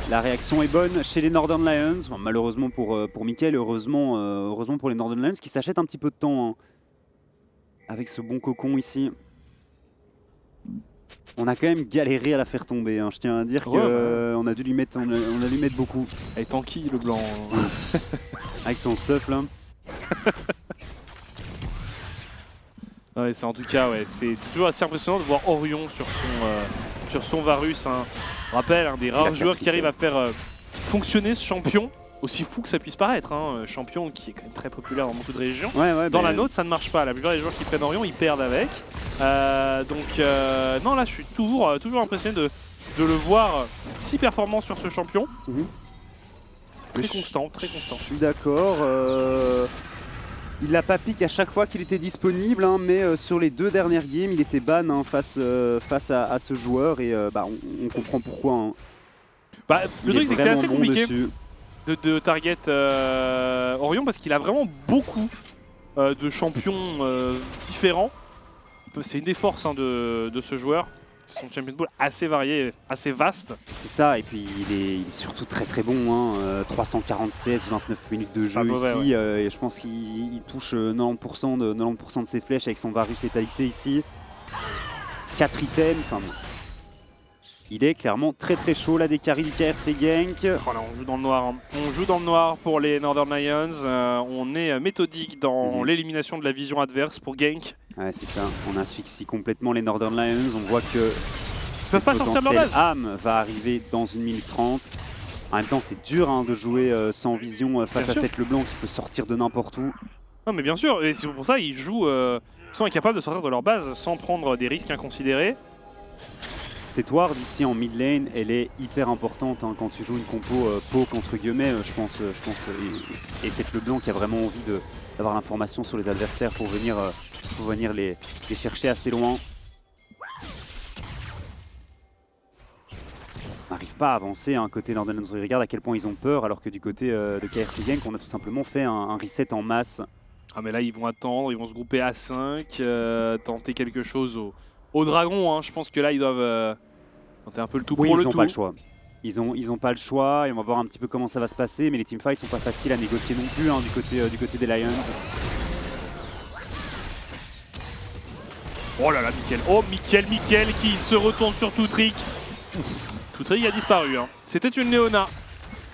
la réaction est bonne chez les Northern Lions. Bon, malheureusement pour Mickaël, heureusement pour les Northern Lions qui s'achètent un petit peu de temps hein, avec ce bon cocon ici. On a quand même galéré à la faire tomber. Hein. Je tiens à dire qu'on a dû lui mettre, on a dû mettre beaucoup. Elle est tanky le blanc. Avec son stuff là. Ouais, c'est en tout cas, ouais, c'est toujours assez impressionnant de voir Orion sur son Varus. Hein. Je rappelle, un des rares joueurs qui arrive à faire fonctionner ce champion, aussi fou que ça puisse paraître. Hein. Champion qui est quand même très populaire dans beaucoup de régions. Dans la nôtre, ça ne marche pas. La plupart des joueurs qui prennent Orion, ils perdent avec. Non, là, je suis toujours impressionné de le voir si performant sur ce champion. Très constant. Je suis d'accord. Il l'a pas piqué à chaque fois qu'il était disponible, hein, mais sur les 2 dernières games, il était ban hein, face à ce joueur et on comprend pourquoi. Hein. Bah, le truc, c'est que c'est assez compliqué de target Orion parce qu'il a vraiment beaucoup de champions différents. C'est une des forces hein, de ce joueur. C'est son champion pool assez varié, assez vaste. C'est ça, et puis il est surtout très bon. Hein. 346, 29 minutes de jeu mauvais, ici. ouais. Et je pense qu'il touche 90% de ses flèches avec son Varus létalité ici. 4 items, enfin bon. Il est clairement très chaud là des carries du KRC Genk. Voilà, on joue dans le noir. Hein. On joue dans le noir pour les Northern Lions. On est méthodique dans l'élimination de la vision adverse pour Genk. Ouais, c'est ça. On asphyxie complètement les Northern Lions. On voit que ça ne peut pas sortir de leur base. Âme va arriver dans 1 minute 30. En même temps, c'est dur hein, de jouer sans vision face à cette Leblanc qui peut sortir de n'importe où. Non, mais bien sûr. Et c'est pour ça ils jouent. Ils sont incapables de sortir de leur base sans prendre des risques inconsidérés. Cette ward ici en mid lane, elle est hyper importante hein, quand tu joues une compo poke entre guillemets, je pense et cette Leblanc qui a vraiment envie d'avoir l'information sur les adversaires pour venir les chercher assez loin. On n'arrive pas à avancer hein, côté Northern Lions. Regarde à quel point ils ont peur alors que du côté de KRC Genk, on a tout simplement fait un reset en masse. Ah mais là ils vont attendre, ils vont se grouper à 5, tenter quelque chose au dragon, hein. Je pense que là ils doivent tenter un peu le tout pour le tout. Ils n'ont pas le choix. Ils ont pas le choix et on va voir un petit peu comment ça va se passer, mais les teamfights sont pas faciles à négocier non plus hein, du côté des Lions. Oh là là, Mickaël. Oh Mickaël qui se retourne sur Toutrick. Toutrick a disparu. Hein. C'était une Léona.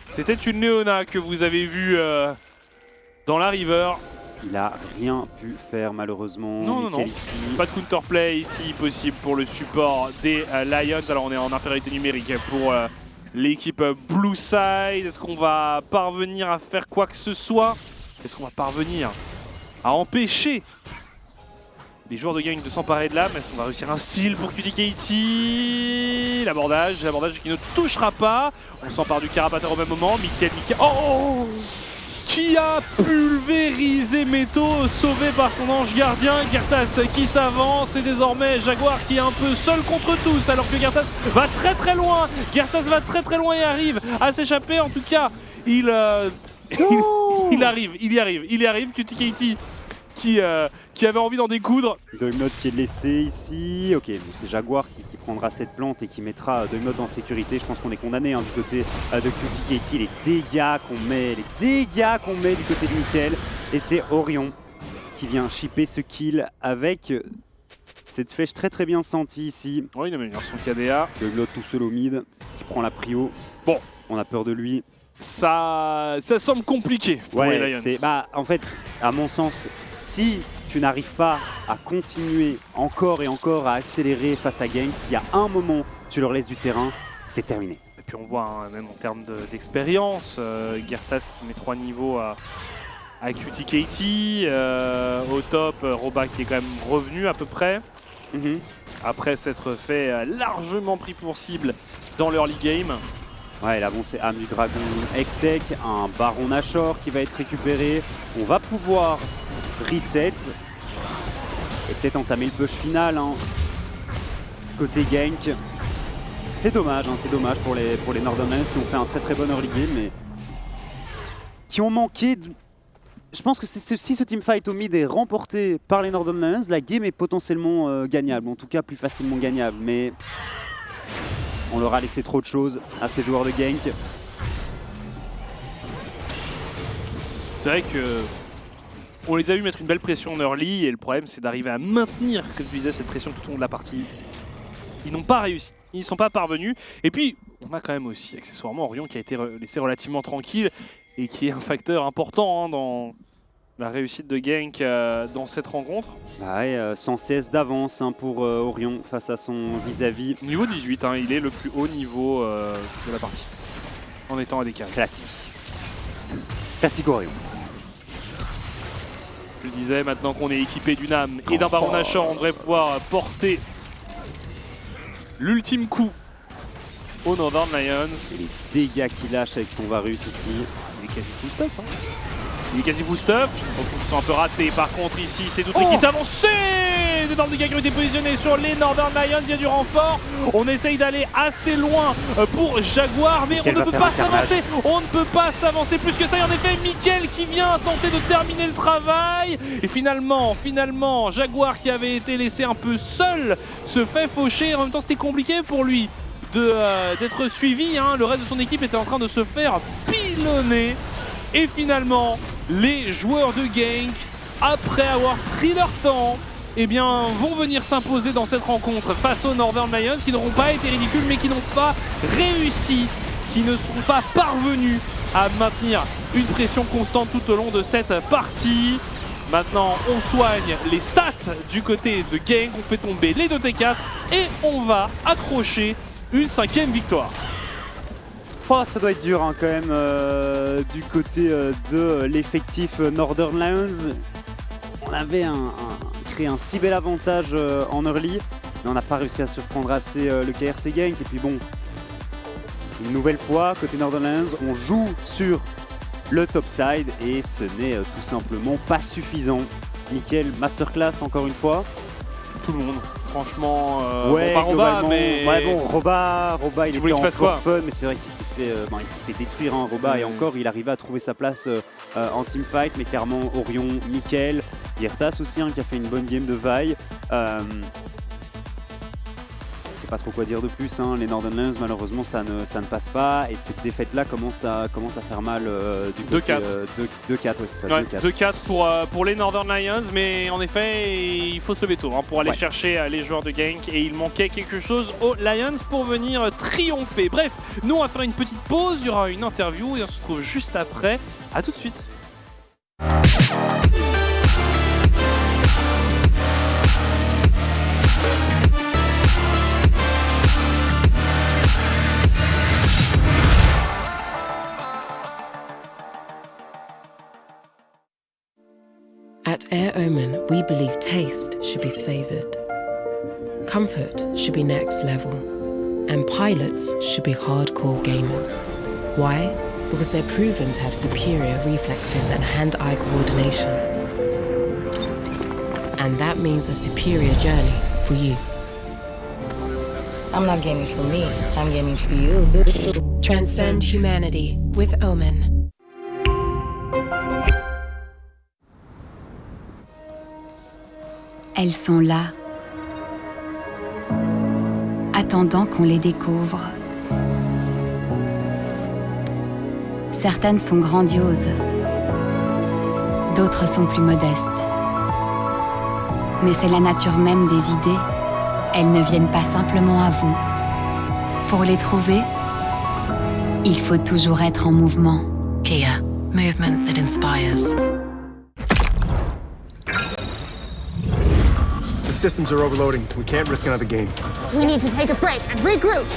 C'était une Léona que vous avez vue dans la river. Il a rien pu faire malheureusement. Non. Ici. Pas de counterplay ici possible pour le support des Lions. Alors on est en infériorité numérique pour l'équipe Blue Side. Est-ce qu'on va parvenir à faire quoi que ce soit? Est-ce qu'on va parvenir à empêcher les joueurs de Genk de s'emparer de l'âme? Est-ce qu'on va réussir un style pour QTKT? L'abordage qui ne touchera pas. On s'empare du carapateur au même moment. Mickaël. Oh, qui a pulvérisé Meto, sauvé par son ange gardien. Gertas qui s'avance et désormais Jaguar qui est un peu seul contre tous alors que Gertas va très loin. Gertas va très loin et arrive à s'échapper. En tout cas, il y arrive. QTKT qui avait envie d'en découdre. Dognot qui est laissé ici. Ok, c'est Jaguar qui prendra cette plante et qui mettra Dognot en sécurité. Je pense qu'on est condamné du côté de QTKT. Les dégâts qu'on met du côté de Mickaël. Et c'est Orion qui vient shipper ce kill avec cette flèche très bien sentie ici. Oui, il a son KDA. Dognot tout seul au mid qui prend la prio. Bon, on a peur de lui. Ça semble compliqué pour les Lions. En fait, à mon sens, si tu n'arrives pas à continuer encore et encore à accélérer face à Genk, s'il y a un moment tu leur laisses du terrain, c'est terminé. Et puis on voit même en termes d'expérience, Gertas qui met 3 niveaux à QTKT, au top, Roba qui est quand même revenu à peu près, après s'être fait largement pris pour cible dans l'early game. Ouais, là bon, c'est âme du dragon X-Tech, un baron Nashor qui va être récupéré. On va pouvoir reset et peut-être entamer le push final côté Genk. C'est dommage pour les Northern Lions qui ont fait un très bon early game, mais qui ont manqué. Je pense que si ce teamfight au mid est remporté par les Northern Lions, la game est potentiellement gagnable, en tout cas plus facilement gagnable, mais on leur a laissé trop de choses à ces joueurs de Genk. C'est vrai que on les a vu mettre une belle pression en early et le problème c'est d'arriver à maintenir, comme tu disais, cette pression tout au long de la partie. Ils n'ont pas réussi, ils ne sont pas parvenus. Et puis on a quand même aussi accessoirement Orion qui a été laissé relativement tranquille et qui est un facteur important dans la réussite de Genk dans cette rencontre. Sans CS d'avance pour Orion face à son vis-à-vis. Niveau 18, il est le plus haut niveau de la partie, en étant ADK. Classique Orion. Je le disais, maintenant qu'on est équipé d'une âme et d'un baron Nashor, on devrait pouvoir porter l'ultime coup aux Northern Lions. Et les dégâts qu'il lâche avec son Varus ici. Il est quasi full stuff. Il est quasi full stuff. Ils sont un peu ratés. Par contre, ici, c'est Doutry qui s'avance. D'énormes dégâts qui ont été positionnés sur les Northern Lions. Il y a du renfort. On essaye d'aller assez loin pour Jaguar, mais on ne peut pas s'avancer. On ne peut pas s'avancer plus que ça. Et en effet, Mickaël qui vient tenter de terminer le travail. Et finalement, Jaguar qui avait été laissé un peu seul se fait faucher. En même temps, c'était compliqué pour lui d'être suivi. Le reste de son équipe était en train de se faire pilonner. Et finalement, les joueurs de Genk, après avoir pris leur temps, vont venir s'imposer dans cette rencontre face aux Northern Lions, qui n'auront pas été ridicules, mais qui n'ont pas réussi, qui ne sont pas parvenus à maintenir une pression constante tout au long de cette partie. Maintenant, on soigne les stats du côté de Genk, on fait tomber les 2 T4 et on va accrocher une 5e victoire. Ça doit être dur quand même du côté de l'effectif Northern Lions. On avait créé un si bel avantage en early, mais on n'a pas réussi à surprendre assez le KRC Genk. Et puis bon, une nouvelle fois, côté Northern Lions, on joue sur le top side et ce n'est tout simplement pas suffisant. Mickaël, masterclass encore une fois. Tout le monde. Franchement, Roba, il était encore fun, mais c'est vrai qu'il s'est fait détruire Roba, et encore il arrivait à trouver sa place en teamfight, mais clairement Orion, Mickaël, Gertas aussi qui a fait une bonne game de Vi. C'est pas trop quoi dire de plus, les Northern Lions malheureusement ça ne passe pas, et cette défaite là commence à faire mal du côté 2-4. 2-4, c'est ça. 2-4 pour les Northern Lions, mais en effet il faut se lever tôt pour aller chercher les joueurs de Genk, et il manquait quelque chose aux Lions pour venir triompher. Bref, nous on va faire une petite pause, il y aura une interview et on se retrouve juste après. A tout de suite. At Air Omen, we believe taste should be savoured, comfort should be next level, and pilots should be hardcore gamers. Why? Because they're proven to have superior reflexes and hand-eye coordination. And that means a superior journey for you. I'm not gaming for me, I'm gaming for you. Transcend humanity with Omen. Elles sont là, attendant qu'on les découvre. Certaines sont grandioses, d'autres sont plus modestes. Mais c'est la nature même des idées. Elles ne viennent pas simplement à vous. Pour les trouver, il faut toujours être en mouvement. Kia, movement that inspires. The systems are overloading. We can't risk another game. We need to take a break and regroup.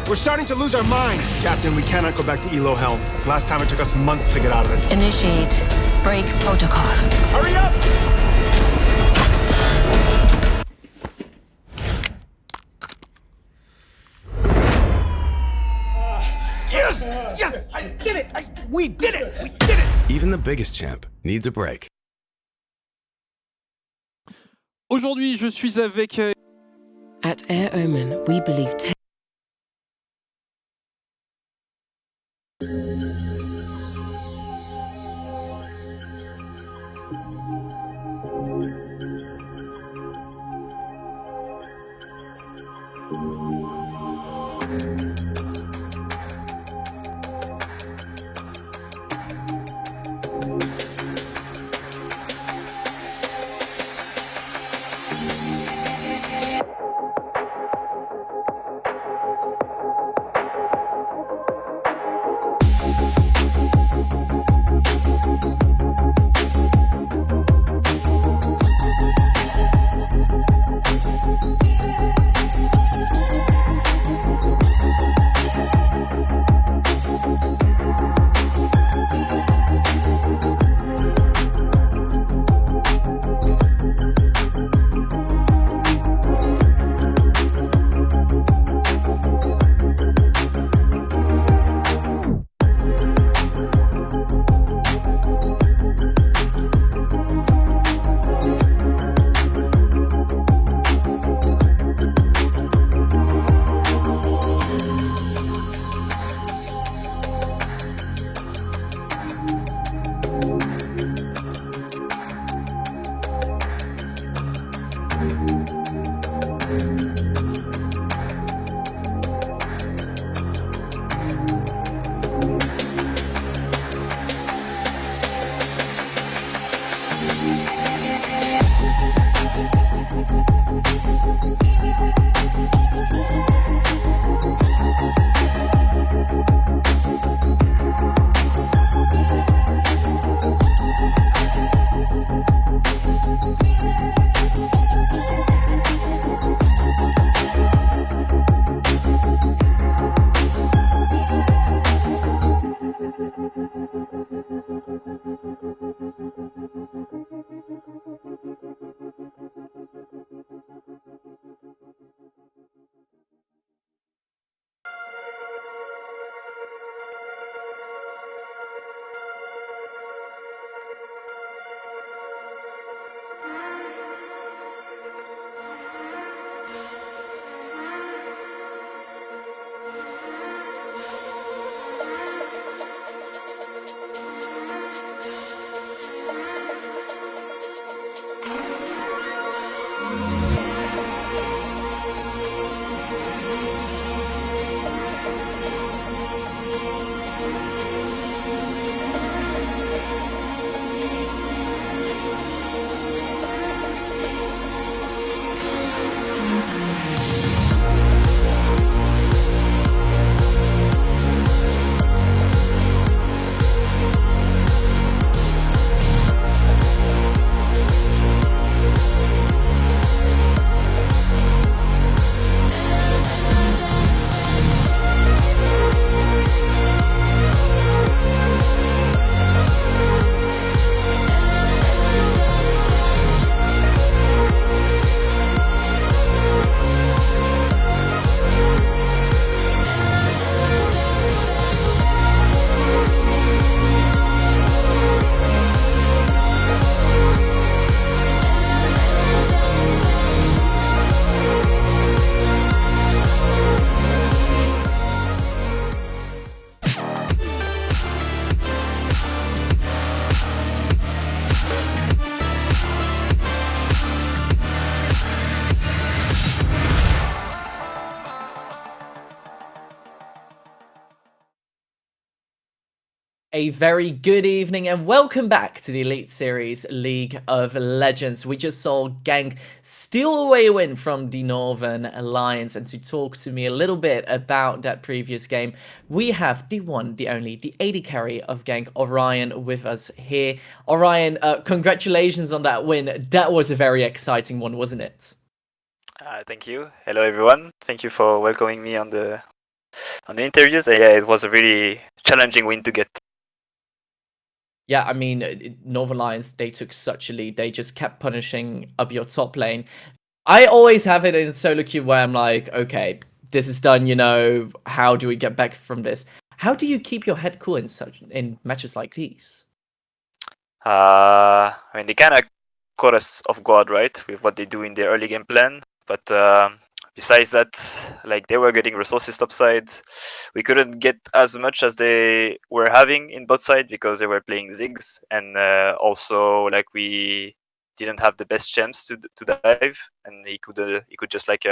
We're starting to lose our mind. Captain, we cannot go back to Elo Helm. Last time it took us months to get out of it. Initiate break protocol. Hurry up! Yes! Yes! I did it! We did it! We did it! Even the biggest champ needs a break. Aujourd'hui, je suis avec At Air Omen, we believe A very good evening and welcome back to the Elite Series League of Legends. We just saw Genk steal away a win from the Northern Alliance, and to talk to me a little bit about that previous game, we have the one, the only, the AD carry of Genk, Orion, with us here. Orion, congratulations on that win. That was a very exciting one, wasn't it? Thank you. Hello everyone. Thank you for welcoming me on the interviews. Yeah, it was a really challenging win to get. Yeah, I mean, Northern Lions, they took such a lead. They just kept punishing up your top lane. I always have it in solo queue where I'm like, okay, this is done, you know, how do we get back from this? How do you keep your head cool in matches like these? I mean, they kind of caught us off guard, right, with what they do in their early game plan. But besides that, like, they were getting resources topside. We couldn't get as much as they were having in bot side because they were playing Ziggs, and also like we didn't have the best champs to dive, and he could just like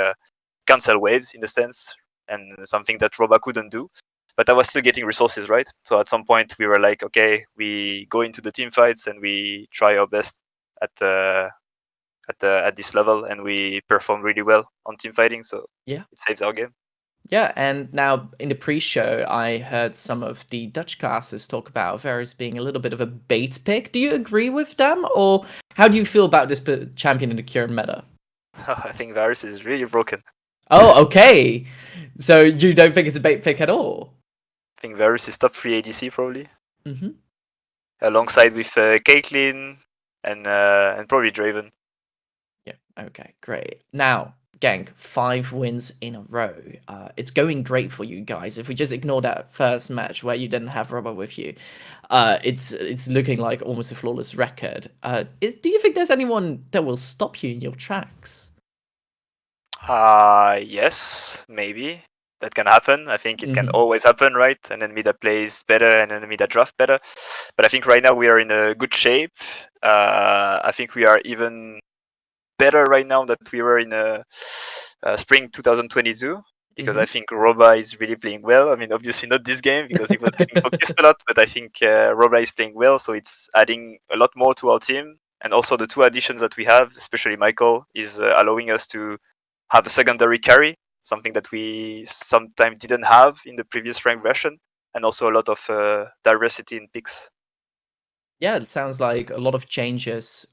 cancel waves in a sense, and something that Roba couldn't do. But I was still getting resources, right? So at some point we were like, okay, we go into the team fights and we try our best at this level, and we perform really well on team fighting. So yeah, it saves our game. Yeah, and now in the pre-show, I heard some of the Dutch casters talk about Varus being a little bit of a bait pick. Do you agree with them, or how do you feel about this champion in the current meta? I think Varus is really broken. Oh, okay. So you don't think it's a bait pick at all? I think Varus is top 3 ADC probably. Mm-hmm. Alongside with Caitlyn and probably Draven. Yeah, okay, great. Now, Genk, 5 wins in a row. It's going great for you guys. If we just ignore that first match where you didn't have Roba with you, it's looking like almost a flawless record. Do you think there's anyone that will stop you in your tracks? Yes, maybe. That can happen. I think it can always happen, right? And then Mida plays better, and then Mida draft better. But I think right now we are in a good shape. I think we are even better right now that we were in spring 2022, because I think Roba is really playing well. I mean, obviously not this game because he was getting focused a lot, but I think Roba is playing well, so it's adding a lot more to our team. And also the 2 additions that we have, especially Michael, is allowing us to have a secondary carry, something that we sometimes didn't have in the previous rank version, and also a lot of diversity in picks. Yeah, it sounds like a lot of changes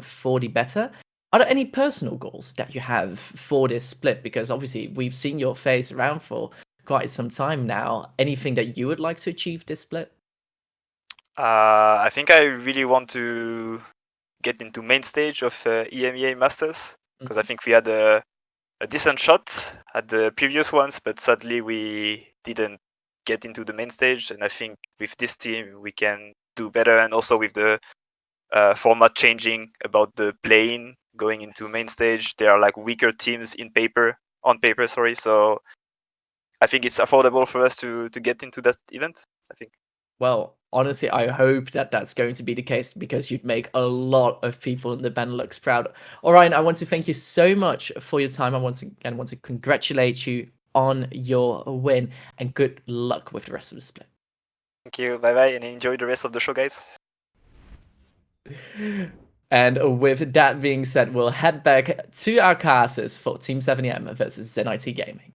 for the better. Are there any personal goals that you have for this split? Because obviously we've seen your face around for quite some time now. Anything that you would like to achieve this split? I think I really want to get into main stage of EMEA Masters, because I think we had a decent shot at the previous ones, but sadly we didn't get into the main stage. And I think with this team we can do better, and also with the format changing about the play-in going into main stage, there are like weaker teams on paper. So I think it's affordable for us to get into that event, I think. Well, honestly, I hope that that's going to be the case, because you'd make a lot of people in the Benelux proud. Orion, I want to thank you so much for your time. I once again want to congratulate you on your win, and good luck with the rest of the split. Thank you. Bye-bye, and enjoy the rest of the show, guys. And with that being said, we'll head back to our casters for Team 7EM versus ZenIT Gaming.